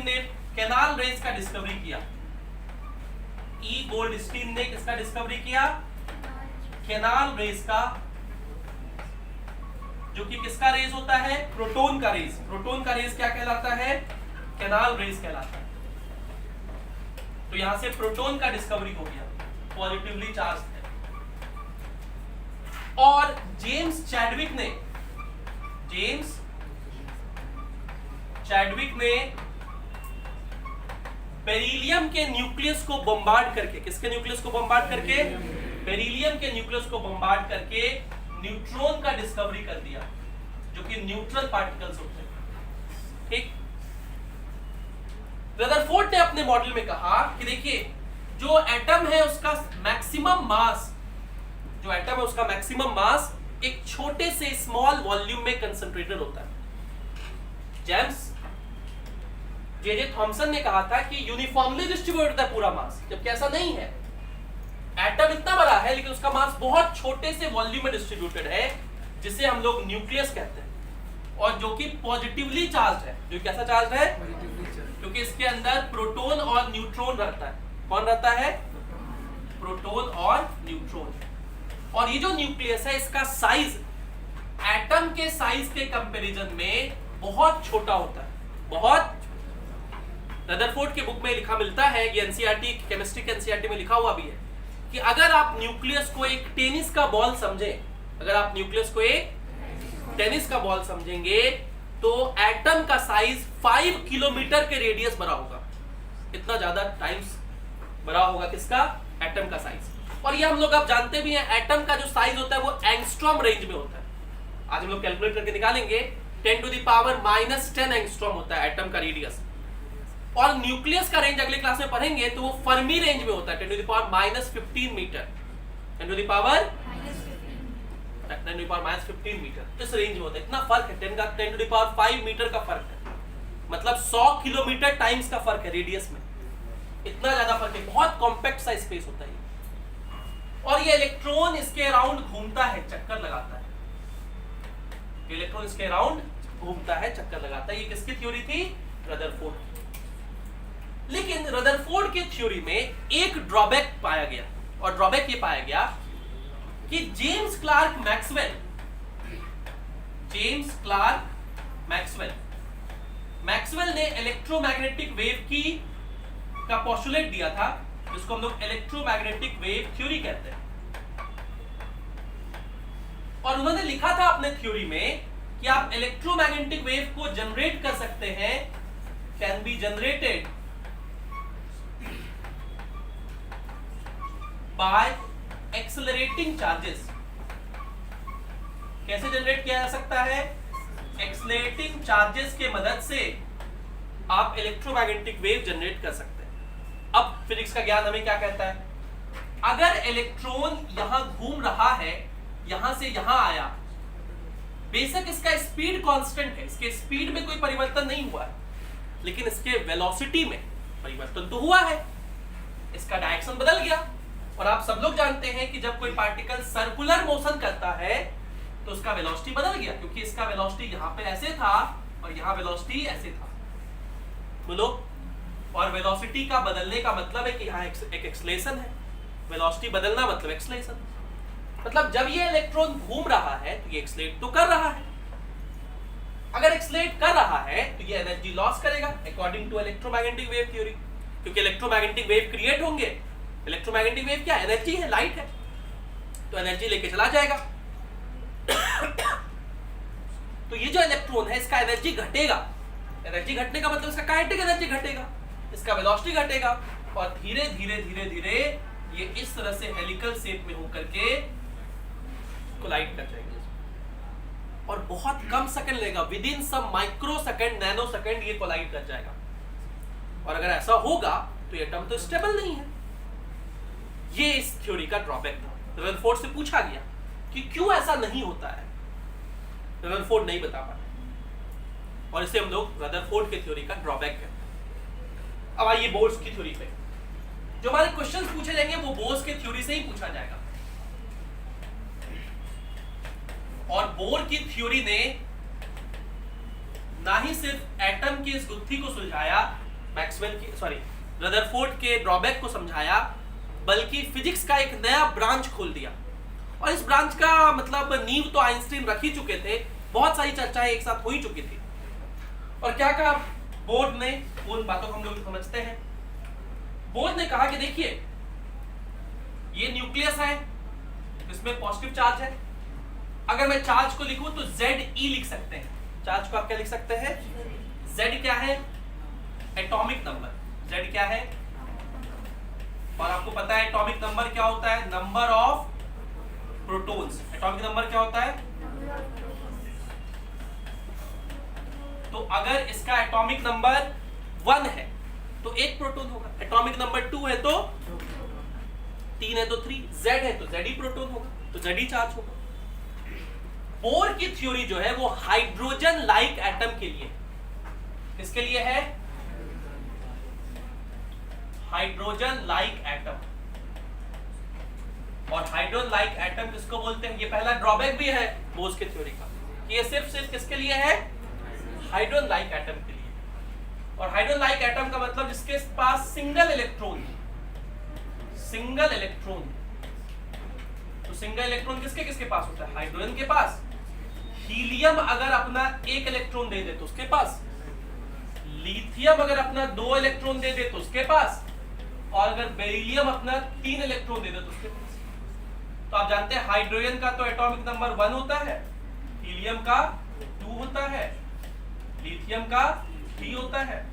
ने कैनाल रेस का डिस्कवरी किया। ई गोल्डस्टीन ने किसका डिस्कवरी किया, कैनाल रेस का, जो कि किसका रेस होता है, प्रोटॉन का रेस। प्रोटॉन का रेस क्या कहलाता है, कैनाल रेस कहलाता है। तो यहां से प्रोटॉन का डिस्कवरी हो गया, पॉजिटिवली चार्ज है। और जेम्स चैडविक ने बेरिलियम के न्यूक्लियस को बम्बार्ड करके, किसके न्यूक्लियस को बम्बार्ड करके, बेरिलियम के न्यूक्लियस को बम्बार्ड करके न्यूट्रॉन का डिस्कवरी कर दिया, जो कि न्यूट्रल पार्टिकल्स होते हैं। ठीक, रदरफोर्ड ने अपने मॉडल में कहा कि देखिए जो एटम है उसका मैक्सिमम मास, जो एटम है उसका मैक्सिमम मास एक छोटे से स्मॉल वॉल्यूम में कंसंट्रेटेड होता है। जेम्स जे थॉमसन ने कहा था कि यूनिफॉर्मली डिस्ट्रीब्यूटेड होता है पूरा मास, जबकि ऐसा नहीं है। एटम इतना बड़ा है लेकिन उसका मास बहुत छोटे से वॉल्यूम में डिस्ट्रीब्यूटेड है, जिसे हम लोग न्यूक्लियस कहते हैं, और जो कि पॉजिटिवली चार्ज है। जो कैसा चार्ज है, क्योंकि इसके अंदर प्रोटॉन और न्यूट्रॉन रहता है। कौन रहता है, प्रोटॉन और न्यूट्रॉन। और ये जो न्यूक्लियस है इसका साइज एटम के साइज के कंपैरिजन में बहुत छोटा होता है, बहुत। रदरफोर्ड के बुक में लिखा मिलता है, ये एनसीईआरटी केमिस्ट्री के एनसीईआरटी में लिखा हुआ भी है, कि अगर आप न्यूक्लियस को एक टेनिस का बॉल समझें, अगर आप न्यूक्लियस को एक टेनिस का बॉल समझेंगे तो एटम का साइज 5 किलोमीटर के रेडियस बड़ा होगा, इतना ज्यादा टाइम्स बड़ा होगा किसका, एटम का साइज। और ये हम लोग अब जानते भी हैं, एटम का जो साइज होता है वो एंगस्ट्रॉम रेंज में होता है। आज हम लोग कैलकुलेट करके निकालेंगे, 10⁻⁻10 एंगस्ट्रॉम होता है एटम का रेडियस। और न्यूक्लियस का रेंज अगले क्लास में पढ़ेंगे तो वो फर्मी रेंज में होता है, 10⁻⁻15 मीटर, 10⁻⁻15 मीटर, इस रेंज में होता है। इतना फर्क है, 10⁵ मीटर का फर्क है, मतलब 100 किलोमीटर टाइम्स का फर्क है रेडियस में, इतना ज्यादा फर्क है। बहुत कॉम्पैक्ट सा स्पेस होता है। और ये इलेक्ट्रॉन इसके अराउंड घूमता है, चक्कर लगाता है, इलेक्ट्रॉन इसके अराउंड घूमता है, चक्कर लगाता है। ये किसकी थ्योरी थी, रदरफोर्ड। लेकिन रदरफोर्ड की थ्योरी में एक ड्रॉबैक पाया गया, और ड्रॉबैक ये पाया गया कि जेम्स क्लार्क मैक्सवेल ने इलेक्ट्रोमैग्नेटिक वेव की का पोस्टुलेट दिया था, जिसको हम लोग इलेक्ट्रोमैग्नेटिक वेव थ्योरी कहते हैं। और उन्होंने लिखा था अपने थ्योरी में कि आप इलेक्ट्रोमैग्नेटिक वेव को जनरेट कर सकते हैं, can be generated by accelerating charges. कैसे जनरेट किया जा सकता है, एक्सेलरेटिंग चार्जेस के मदद से आप इलेक्ट्रोमैग्नेटिक वेव जनरेट कर सकते हैं। अब फिजिक्स का ज्ञान हमें क्या कहता है, अगर इलेक्ट्रॉन यहां घूम रहा है, यहां से यहां आया, बेशक इसका स्पीड कांस्टेंट है, इसके स्पीड में कोई परिवर्तन नहीं हुआ है, लेकिन इसके वेलोसिटी में परिवर्तन तो हुआ है, इसका डायरेक्शन बदल गया। और आप सब लोग जानते हैं कि जब कोई पार्टिकल सर्कुलर मोशन करता है तो उसका वेलोसिटी बदल गया, क्योंकि इसका वेलोसिटी यहां पे ऐसे था और यहां वेलोसिटी ऐसे था, बोलो। और वेलोसिटी का बदलने का मतलब है कि यहां एक एक्सेलरेशन है, वेलोसिटी बदलना मतलब एक्सेलरेशन, मतलब जब ये इलेक्ट्रॉन घूम रहा है तो ये एक्सेलरेट तो कर रहा है। अगर एक्सेलरेट कर रहा है तो ये एनर्जी लॉस करेगा according to electromagnetic wave theory, क्योंकि इलेक्ट्रोमैग्नेटिक वेव क्रिएट होंगे। इलेक्ट्रोमैग्नेटिक वेव क्या एनर्जी है, लाइट है, तो एनर्जी लेके चला जाएगा। तो ये जो इलेक्ट्रॉन है इसका एनर्जी घटेगा, एनर्जी घटने का मतलब इसका काइनेटिक एनर्जी घटेगा, इसका वेलोसिटी घटेगा, और धीरे धीरे धीरे धीरे ये इस तरह से हेलिकल शेप में होकर के कोलाइड कर जाएंगे। और बहुत कम सेकंड लेगा, within some microsecond, nanosecond ये कोलाइड कर जाएगा। और अगर ऐसा होगा तो ये एटम तो स्टेबल नहीं है। ये इस थ्योरी का ड्रॉबैक था। रदरफोर्ड से पूछा गया कि क्यों ऐसा नहीं होता है, रदरफोर्ड नहीं बता पाए, और इसे हम लोग रदरफोर्ड के थ्योरी का ड्रॉबैक कहते हैं। अब आइए बोर्स की थ्योरी पे। जो हमारे क्वेश्चंस पूछे जाएंगे वो बोर्स के थ्योरी से ही पूछा जाएगा। और बोर की थ्योरी ने ना ही सिर्फ एटम की इस गुत्थी को सुलझाया, मैक्सवेल की रदरफोर्ड के ड्रॉबैक को समझाया, बल्कि फिजिक्स का एक नया ब्रांच खोल दिया। और इस ब्रांच का मतलब नींव तो आइंस्टीन रख ही चुके थे, बहुत सारी चर्चाएं एक साथ हो ही चुकी थी। और क्या कहा बोर ने, उन बातों को हम लोग समझते हैं। बोर ने कहा कि देखिए ये न्यूक्लियस है, इसमें पॉजिटिव चार्ज है। अगर मैं चार्ज को लिखूं तो Ze लिख सकते हैं। चार्ज को आप क्या लिख सकते हैं? Z क्या है? Atomic number. Z क्या है? और आपको पता है एटॉमिक नंबर क्या होता है? Number of protons. Atomic number क्या होता है? तो अगर इसका एटॉमिक नंबर 1 है तो 1 प्रोटॉन होगा, एटॉमिक नंबर 2 है तो 3 है तो 3, Z है तो Ze प्रोटॉन होगा, तो Ze चार्ज होगा। बोर की थ्योरी जो है वो हाइड्रोजन लाइक एटम के लिए, किसके लिए है? Hydrogen like atom. और हाइड्रोजन लाइक एटम किसको बोलते हैं? ये पहला ड्रॉबैक भी है बोर्स की थ्योरी का कि ये सिर्फ किसके लिए है? हाइड्रोजन लाइक एटम के लिए। और हाइड्रोजन लाइक एटम का मतलब जिसके पास सिंगल इलेक्ट्रॉन, सिंगल इलेक्ट्रॉन। तो सिंगल इलेक्ट्रॉन किसके किसके पास होता है? हाइड्रोजन के पास। हीलियम अगर अपना 1 इलेक्ट्रॉन दे दे तो उसके पास, लिथियम अगर अपना 2 इलेक्ट्रॉन दे दे तो उसके पास, और अगर बेरिलियम अपना 3 इलेक्ट्रॉन दे दे तो उसके पास। तो आप जानते हैं हाइड्रोजन का तो एटॉमिक नंबर 1 होता है, हीलियम का 2 होता है, लिथियम का 3 होता है,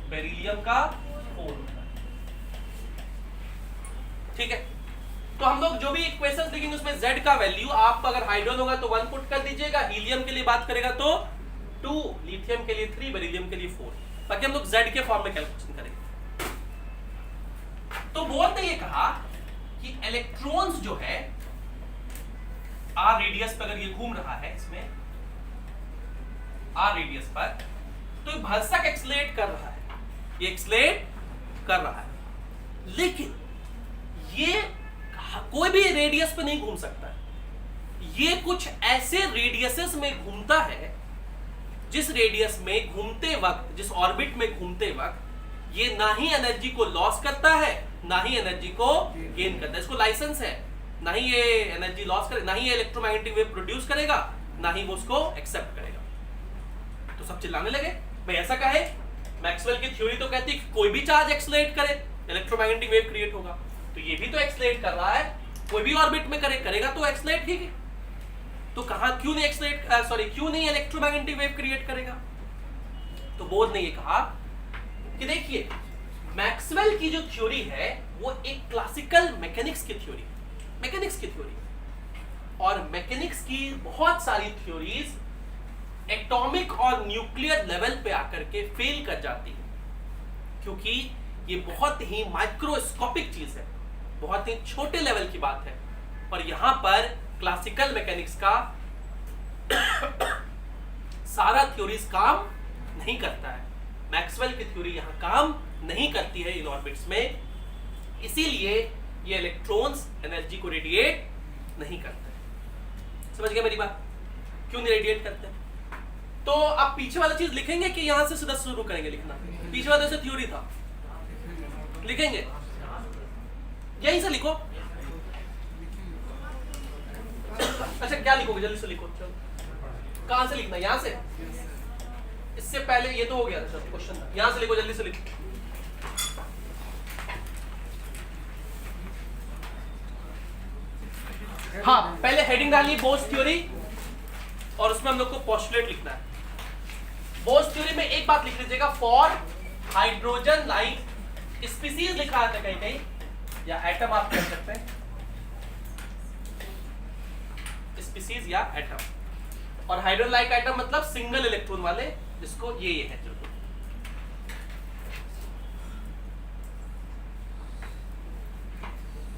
बेरिलियम का 4 होता है। ठीक है, तो हम लोग जो भी इक्वेशंस लिखेंगे उसमें Z का वैल्यू, आप अगर हाइड्रोजन होगा तो 1 पुट कर दीजिएगा, हीलियम के लिए बात करेगा तो 2, लिथियम के लिए 3, बेरिलियम के लिए 4, ताकि हम लोग Z के फॉर्म में कैलकुलेशन करेंगे। तो बोर ने ये कहा कि इलेक्ट्रॉन्स जो है r रेडियस पर अगर ये घूम रहा है, इसमें r रेडियस पर, तो ये भरसक एक्सेलरेट कर रहा है, ये एक्सेलरेट कर रहा है, लेकिन ये कोई भी रेडियस पे नहीं घूम सकता है। ये कुछ ऐसे रेडियसेस में घूमता है जिस रेडियस में घूमते वक्त, जिस ऑर्बिट में घूमते वक्त ये ना ही एनर्जी को लॉस करता है ना ही एनर्जी को गेन करता है। इसको लाइसेंस है, ना ही ये एनर्जी लॉस करे, ना ही ये इलेक्ट्रोमैग्नेटिक वेव प्रोड्यूस करेगा, ना ही वो उसको एक्सेप्ट करेगा। तो सब चिल्लाने लगे, भाई ऐसा कहे, मैक्सवेल की थ्योरी तो कहती है कि कोई भी चार्ज एक्सेलरेट करे इलेक्ट्रोमैग्नेटिक वेव क्रिएट होगा, तो ये भी तो एक्सेलरेट कर रहा है, कोई भी ऑर्बिट में करेगा तो एक्सेलरेट, ठीक है, तो कहां क्यों नहीं एक्सेलरेट, क्यों नहीं इलेक्ट्रोमैग्नेटिक वेव क्रिएट करेगा? तो बोर ने ये कहा कि देखिए मैक्सवेल की जो थ्योरी है वो एक क्लासिकल मैकेनिक्स की थ्योरी, और मैकेनिक्स की बहुत सारी थ्योरीज एटॉमिक और न्यूक्लियर लेवल पे आकर के फेल कर जाती है, क्योंकि ये बहुत ही माइक्रोस्कोपिक चीज है, बहुत ही छोटे लेवल की बात है। और यहां पर क्लासिकल मैकेनिक्स का सारा थ्योरीज काम नहीं करता है, मैक्सवेल की थ्योरी यहां काम नहीं करती है इन ऑर्बिट्स में, इसीलिए ये इलेक्ट्रॉन्स एनर्जी को रेडिएट नहीं करते। समझ गए मेरी बात? क्यों नहीं रेडिएट करते? तो आप पीछे वाला चीज लिखेंगे कि यहां से सीधा शुरू करेंगे लिखना? पीछे वाला से थ्योरी था, लिखेंगे यहीं से लिखो। अच्छा क्या लिखोगे? जल्दी से लिखो। चलो कहां से लिखना? यहां से? इससे पहले ये तो हो गया था क्वेश्चन था, यहां से लिखो, जल्दी से लिखो। हाँ, पहले हेडिंग डालिए बोर्स थ्योरी, और उसमें हम लोग को पोस्टुलेट लिखना है। बोर्स थ्योरी में एक बात लिख लीजिएगा, फॉर हाइड्रोजन लाइक स्पीसीज लिखा आता है कहीं कहीं, या एटम आप कह सकते हैं, स्पीसीज या एटम। और हाइड्रोजन लाइक आइटम मतलब सिंगल इलेक्ट्रॉन वाले, जिसको ये है जो।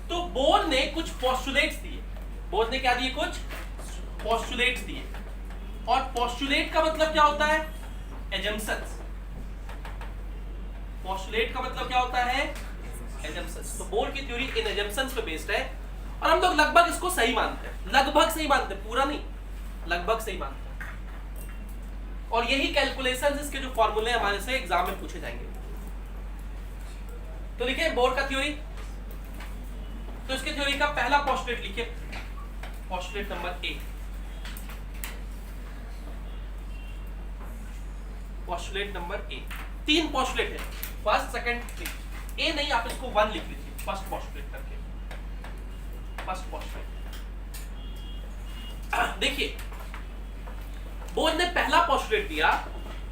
तो बोर ने कुछ पोस्टुलेट्स दिए, बोर ने क्या दिए, कुछ पोस्टुलेट्स दिए। और पोस्टुलेट का मतलब क्या होता है, एजम्पशंस। पोस्टुलेट का मतलब क्या होता है, एजम्पशंस। तो बोर की थ्योरी इन एजम्पशंस पे बेस्ड है, और हम लोग लगभग इसको सही मानते हैं, लगभग सही मानते हैं, पूरा नहीं, लगभग सही मानते हैं। और यही कैलकुलेशंस, इसके जो फॉर्मूले हमारे से एग्जाम में पूछे जाएंगे। तो लिखिए बोर का थ्योरी। तो इसके थ्योरी का पहला पोस्टुलेट लिखिए, postulate number A. Postulate number A, 3 postulate है, फर्स्ट सेकंड ए नहीं, आप इसको 1 लिख लीजिए, फर्स्ट पोस्टुलेट करके, फर्स्ट पोस्टुलेट। देखिए बोर ने पहला पोस्टुलेट दिया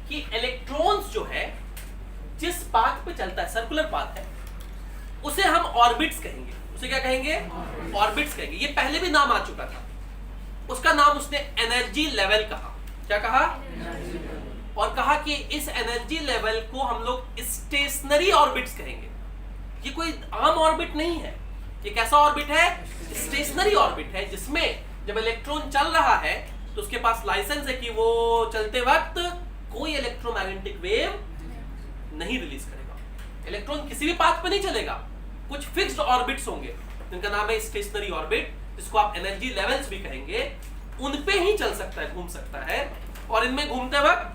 कि इलेक्ट्रॉन्स जो है जिस पाथ पे चलता है, सर्कुलर पाथ है, उसे हम ऑर्बिट्स कहेंगे। उसे क्या कहेंगे, ऑर्बिट्स कहेंगे। ये पहले भी नाम आ चुका था, उसका नाम उसने एनर्जी लेवल कहा। क्या कहा, और कहा कि इस एनर्जी लेवल को हम लोग स्टेशनरी ऑर्बिट्स कहेंगे। ये कोई आम ऑर्बिट नहीं है, ये कैसा ऑर्बिट है, स्टेशनरी ऑर्बिट है, जिसमें जब इलेक्ट्रॉन चल रहा है तो उसके पास लाइसेंस है कि वो चलते वक्त कोई इलेक्ट्रोमैग्नेटिक वेव नहीं रिलीज करेगा। इलेक्ट्रॉन किसी भी पाथ पे नहीं चलेगा, कुछ फिक्स्ड ऑर्बिट्स होंगे जिनका नाम है स्टेशनरी ऑर्बिट, जिसको आप एनर्जी लेवल्स भी कहेंगे। उन पे ही चल सकता है, घूम सकता है, और इनमें घूमते वक्त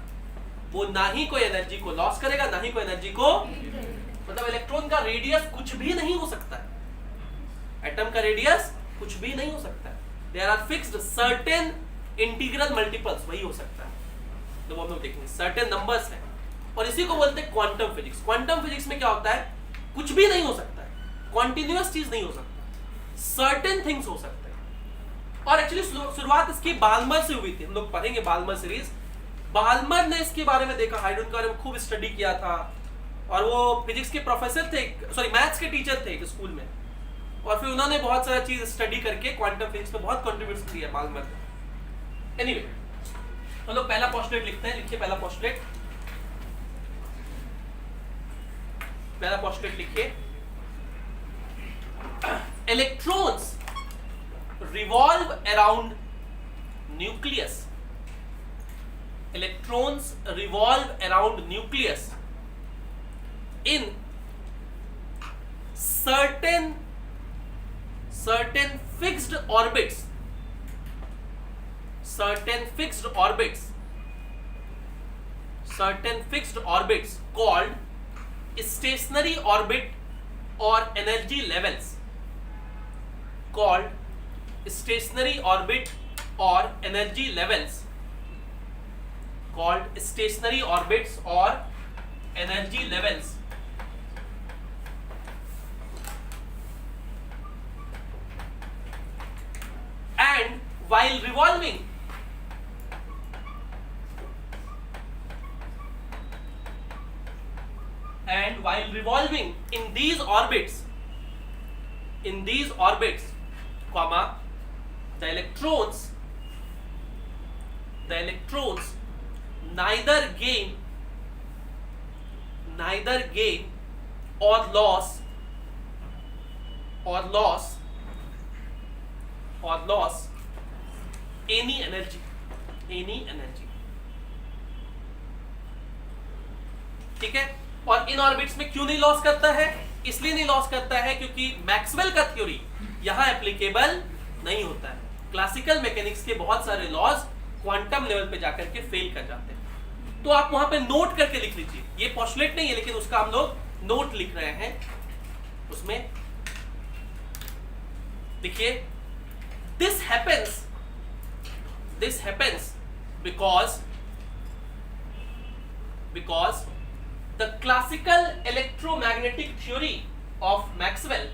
वो ना ही कोई एनर्जी को लॉस करेगा, ना ही कोई एनर्जी को, मतलब इलेक्ट्रॉन का रेडियस कुछ भी नहीं हो सकता है, एटम का रेडियस कुछ भी नहीं हो सकता है। There are fixed certain integral multiples, वही हो सकता है, तो वो हम लोग देखेंगे, सर्टेन नंबर्स हैं, और इसी को बोलते हैं क्वांटम फिजिक्स। क्वांटम फिजिक्स में क्या होता है, कुछ भी नहीं हो सकता है, कॉन्टिन्यूअस चीज नहीं हो सकता, सर्टेन थिंग्स हो सकते हैं। और एक्चुअली शुरुआत इसकी बाल्मर से हुई थी, हम लोग पढ़ेंगे बाल्मर सीरीज। बाल्मर ने इसके बारे में देखा, हाइड्रोजन के बारे में खूब स्टडी किया था, और वो फिजिक्स के प्रोफेसर थे, सॉरी मैथ्स के टीचर थे एक स्कूल में, और फिर उन्होंने बहुत सारा चीज स्टडी करके क्वांटम फिजिक्स में बहुत कंट्रीब्यूट किया बाल्मर ने। एनीवे, हम लोग पहला पोस्टुलेट लिखते हैं, लिखिए पहला पोस्टुलेट, पहला पोस्टुलेट लिखिए, electrons revolve around nucleus. Electrons revolve around nucleus in certain fixed orbits, certain fixed orbits called stationary orbit or energy levels, called stationary orbit or energy levels, called stationary orbits or energy levels. And while revolving in these orbits, comma, the electrons neither gain or loss any energy. ठीक है, और इन orbits में क्यों नहीं loss करता है, इसलिए नहीं लॉस करता है क्योंकि मैक्सवेल का थ्योरी यहां एप्लीकेबल नहीं होता है। क्लासिकल मैकेनिक्स के बहुत सारे लॉज क्वांटम लेवल पे जाकर के फेल कर जाते हैं। तो आप वहां पे नोट करके लिख लीजिए, ये पोस्टुलेट नहीं है लेकिन उसका हम लोग नोट लिख रहे हैं, उसमें देखिए, this happens because the classical electromagnetic theory of Maxwell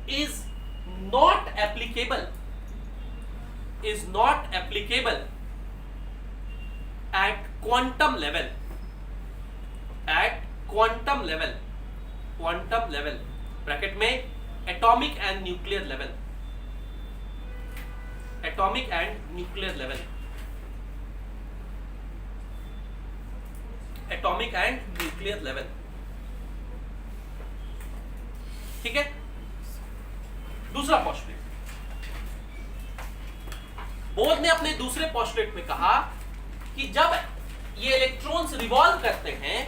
is not applicable at quantum level, bracket में atomic and nuclear level, atomic and nuclear level, atomic and nuclear level. ठीक है, दूसरा पोस्टुलेट, बोर ने अपने दूसरे पोस्टुलेट में कहा कि जब ये इलेक्ट्रॉन्स रिवॉल्व करते हैं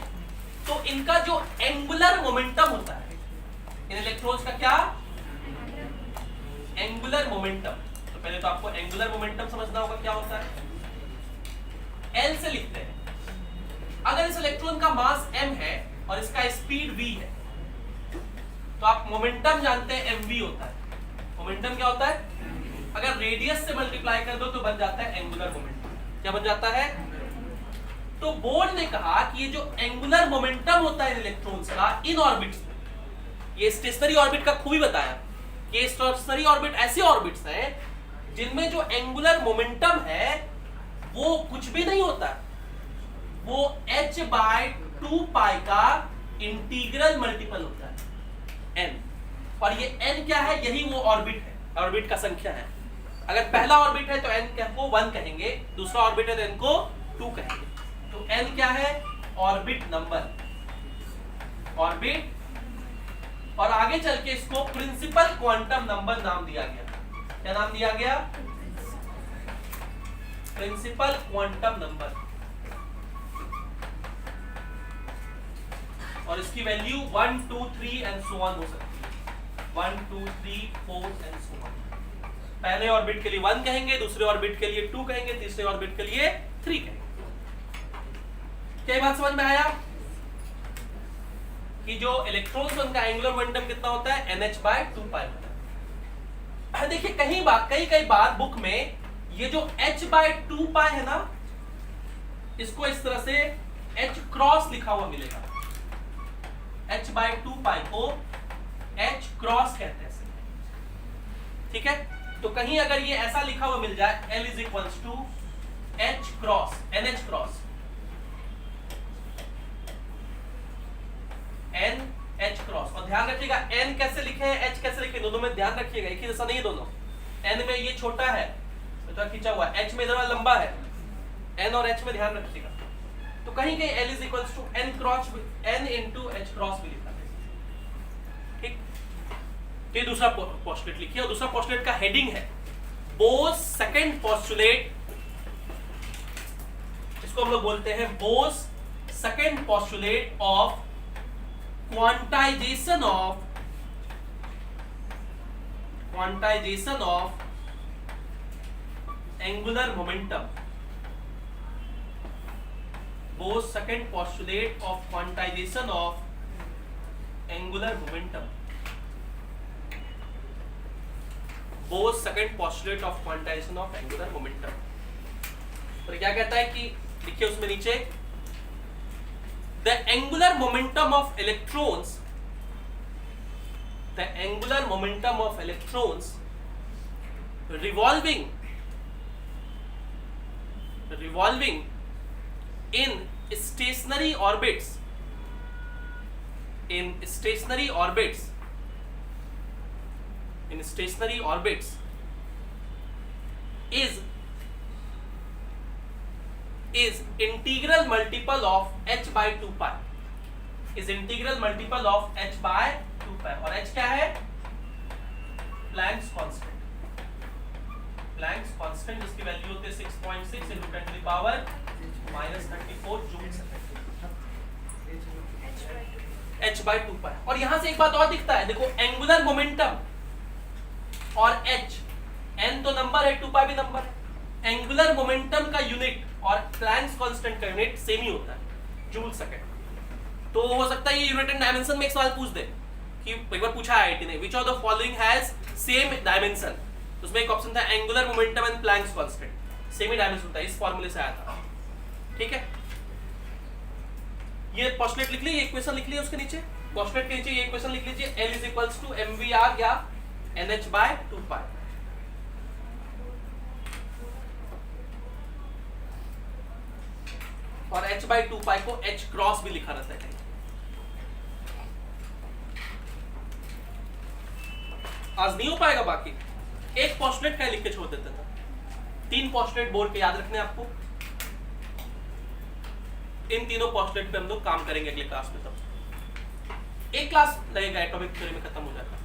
तो इनका जो एंगुलर मोमेंटम होता है, इन इलेक्ट्रॉन्स का क्या, एंगुलर मोमेंटम। तो पहले तो आपको एंगुलर मोमेंटम समझना होगा क्या होता है। L से लिखते हैं, अगर इस इलेक्ट्रॉन का मास m है और इसका स्पीड v है तो आप मोमेंटम जानते हैं mv होता है। मोमेंटम क्या होता है, अगर रेडियस से मल्टीप्लाई कर दो तो बन जाता है एंगुलर मोमेंटम। क्या बन जाता है, तो बोर ने कहा कि ये जो एंगुलर मोमेंटम होता है इलेक्ट्रॉन्स का इन ऑर्बिट्स में, ये स्टेशनरी ऑर्बिट का खूबी बताया, ये स्टेशनरी ऑर्बिट ऐसे ऑर्बिट्स हैं जिनमें जो एंगुलर मोमेंटम है वो कुछ भी नहीं होता, वो h/2π का इंटीग्रल मल्टीपल होता है n। और ये n क्या है, यही वो ऑर्बिट है, ऑर्बिट का संख्या है। अगर पहला ऑर्बिट है तो n को 1 कहेंगे, दूसरा ऑर्बिट है तो n को 2 कहेंगे। तो n क्या है, ऑर्बिट नंबर, ऑर्बिट। और आगे चल के इसको प्रिंसिपल क्वांटम नंबर नाम दिया गया। क्या नाम दिया गया, प्रिंसिपल क्वांटम नंबर। और इसकी वैल्यू 1 2 3 एंड सो ऑन हो सकती है, 1 2 3 4 एंड सो ऑन। पहले ऑर्बिट के लिए 1 कहेंगे, दूसरे ऑर्बिट के लिए 2 कहेंगे, तीसरे ऑर्बिट के लिए 3 कहेंगे। क्या बात समझ में आया कि जो इलेक्ट्रॉन्स उनका एंगुलर मोमेंटम कितना होता है, nh/2π होता है। देखिए कई बार बुक में ये जो h/2π है ना, इसको इस तरह से h क्रॉस लिखा हुआ मिलेगा। h/2π को h क्रॉस कहते हैं, ठीक है। तो कहीं अगर ये ऐसा लिखा हुआ मिल जाए, L = h cross nh cross n h cross. और ध्यान रखिएगा n कैसे लिखे हैं, h कैसे लिखे, दोनों में ध्यान रखिएगा, एक ही जैसा नहीं दोनों। n में ये छोटा है तो खींचा हुआ, h में जरा लंबा है, n और h में ध्यान रखिएगा। तो कहीं कहीं L = n cross, n × h cross भी लिखा है, ठीक। तो ये दूसरा पोस्टुलेट लिखिए, और दूसरा पोस्टुलेट का हेडिंग है बोस सेकंड पोस्टुलेट। इसको हम लोग बोलते हैं Bose second postulate of quantization of angular momentum, Bohr's second postulate of quantization of angular momentum, Bohr's second postulate of quantization of angular momentum। तो क्या कहता है कि देखिए उसमें नीचे, the angular momentum of electrons, the angular momentum of electrons revolving in stationary orbits, is integral multiple of h/2π, is integral multiple of h/2π। और h क्या है, प्लैंक्स कांस्टेंट, प्लैंक्स कांस्टेंट जिसकी वैल्यू होती है 6.6 × 10⁻⁻34 जूल सेकंड, h/2π। और यहां से एक बात और दिखता है, देखो एंगुलर मोमेंटम और h, n तो नंबर है, 2π भी नंबर है। एंगुलर मोमेंटम का यूनिट और प्लैंक्स कांस्टेंट का यूनिट सेम ही होता है, जूल सेकंड। तो हो सकता है ये यूनिट एंड डायमेंशन में एक सवाल पूछ दे कि एक बार पूछा है आईआईटी ने, which of the following has same dimension. उसमें एक ऑप्शन था angular momentum and Planck's constant, same he dimension होता है, इस फॉर्मूले से आया था, ठीक है। ये पोस्टुलेट लिख लीजिए, इक्वेशन लिख लीजिए, उसके नीचे पोस्टुलेट के नीचे ये इक्वेशन लिख लीजिए, L = mvr या nh/2π। और h/2π को h क्रॉस भी लिखा रहता है। आज नहीं हो पाएगा। बाकी एक पोस्टलेट का लिख के छोड़ देता था, 3 पोस्टलेट बोर्ड के याद रखने आपको। इन तीनों पोस्टलेट पे हम लोग काम करेंगे अगले क्लास में। तब एक क्लास लगेगा, एटॉमिक थ्योरी में खत्म हो जाएगा।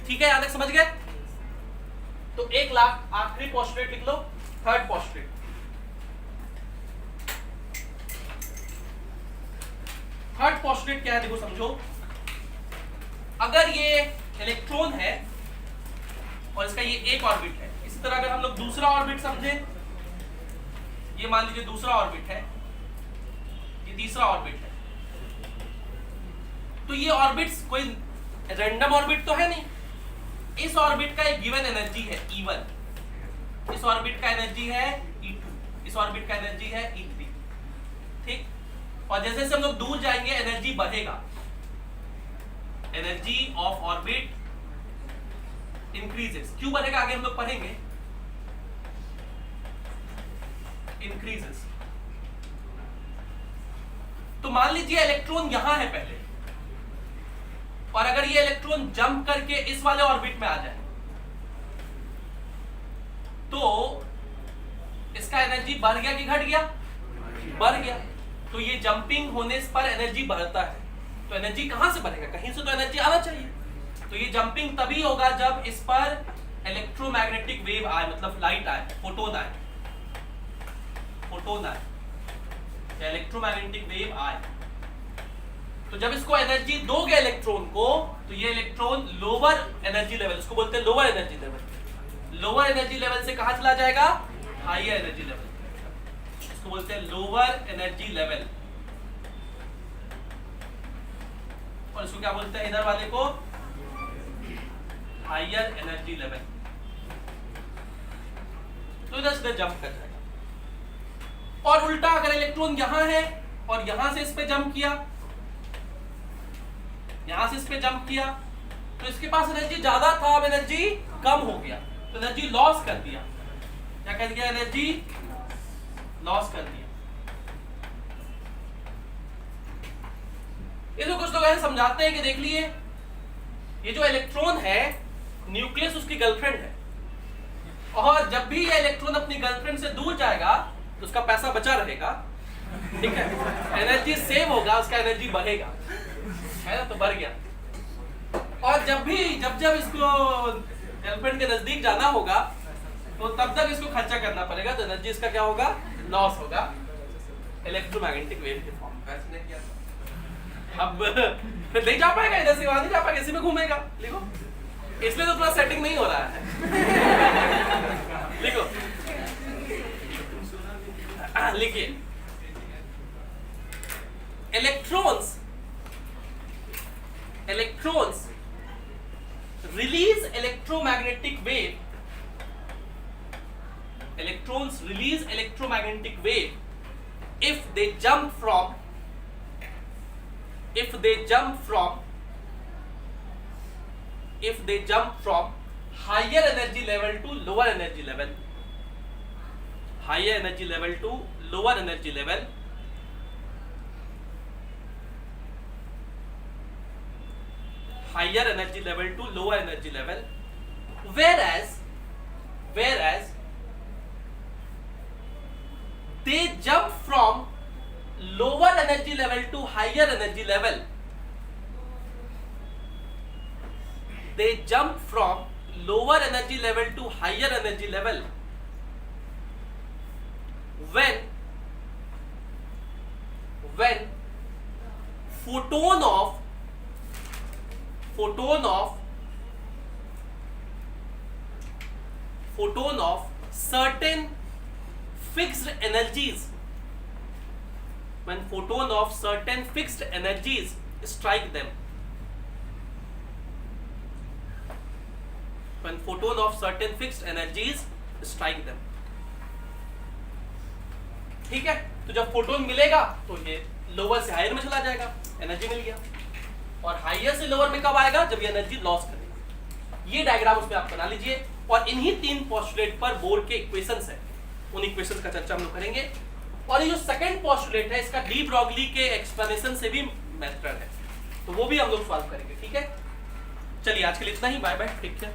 ठीक है, याद समझ गए? तो 1 लाख आखिरी पोस्टलेट लिख लो, थर्ड पोस्टलेट। थर्ड पोस्टलेट क्या है देखो समझो। अगर ये इलेक्ट्रॉन है और इसका ये एक ऑर्बिट है, इस तरह अगर हम लोग दूसरा ऑर्बिट समझे, ये मान लीजिए दूसरा ऑर्बिट है, ये तीसरा ऑर्बिट है, तो ये ऑर्बिट्स कोई रैंडम ऑर्बिट तो है नहीं। इस ऑर्बिट का एक गिवन एनर्जी है E1, इस ऑर्बिट का एनर्जी है E2, इस ऑर्बिट का एनर्जी है E3। ठीक, और जैसे जैसे हम लोग दूर जाएंगे एनर्जी बढ़ेगा, एनर्जी ऑफ ऑर्बिट इंक्रीजेस। क्यों बढ़ेगा आगे हम लोग पढ़ेंगे, इंक्रीजेस। तो मान लीजिए इलेक्ट्रॉन यहां है पहले, और अगर ये इलेक्ट्रॉन जंप करके इस वाले ऑर्बिट में आ जाए तो इसका एनर्जी बढ़ गया कि घट गया? बढ़ गया। तो ये जंपिंग होने पर एनर्जी बढ़ता है, तो एनर्जी कहां से बढ़ेगा? कहीं से तो एनर्जी आना चाहिए। तो ये जंपिंग तभी होगा जब इस पर इलेक्ट्रोमैग्नेटिक वेव आए, मतलब लाइट आए, फोटोन आए, फोटोन आए या इलेक्ट्रोमैग्नेटिक वेव आए। तो जब इसको एनर्जी दोगे इलेक्ट्रॉन को, तो ये इलेक्ट्रॉन लोअर एनर्जी लेवल, इसको बोलते हैं lower energy level, lower energy level से कहां चला जाएगा? हायर एनर्जी लेवल, इसको बोलते हैं लोअर एनर्जी लेवल। और इसको क्या बोलते हैं इधर वाले को? Higher energy level. तो इधर से जंप कर जाएगा। और उल्टा अगर इलेक्ट्रॉन यहां है और यहां से इस पे जंप किया, यहां से इस पे जंप किया, तो इसके पास एनर्जी ज्यादा था, अब एनर्जी कम हो गया, तो एनर्जी लॉस कर दिया। क्या कर दिया? एनर्जी लॉस कर दिया। ये तो कुछ लोग ऐसे समझाते हैं कि देख लिए ये जो इलेक्ट्रॉन है, न्यूक्लियस उसकी गर्लफ्रेंड है, और जब भी ये इलेक्ट्रॉन अपनी गर्लफ्रेंड से दूर जाएगा तो उसका पैसा बचा रहेगा, ठीक है, एनर्जी सेव होगा, उसका एनर्जी बढ़ेगा, है ना? तो बढ़ गया। और जब इसको गर्लफ्रेंड के नजदीक जाना होगा तो तब तक इसको खर्चा करना पड़ेगा, तो एनर्जी इसका क्या होगा? लॉस होगा इलेक्ट्रोमैग्नेटिक वेव के फॉर्म में। अब फिर नहीं जा पाएगा, इधर से वहां नहीं जा पाएगा, इसी में घूमेगा। लिखो, इसलिए तो पूरा सेटिंग नहीं हो रहा है। लिखो, लिखिए, electrons release electromagnetic wave. Electrons release electromagnetic wave if they jump from higher energy level to lower energy level, higher energy level to lower energy level, higher energy level to lower energy level, whereas they jump from lower energy level to higher energy level, they jump from lower energy level to higher energy level when photon of certain fixed energies, when photon of certain fixed energies strike them, when photon of certain fixed energies strike them। ठीक है, तो जब photon मिलेगा तो ये lower से higher में चला जाएगा, एनर्जी मिल गया। और हायर से लोअर में कब आएगा? जब ये एनर्जी लॉस करेगा। ये डायग्राम उसमें आप बना लीजिए। और इन्हीं 3 पोस्टुलेट पर बोर के इक्वेशंस है, उन इक्वेशंस का चर्चा हम लोग करेंगे। और ये जो सेकंड पोस्टुलेट है इसका डी ब्रॉगली के एक्सप्लेनेशन से भी मेथड है, तो वो भी हम लोग सॉल्व करेंगे। ठीक है, चलिए आज के लिए इतना ही, बाय बाय, टेक केयर।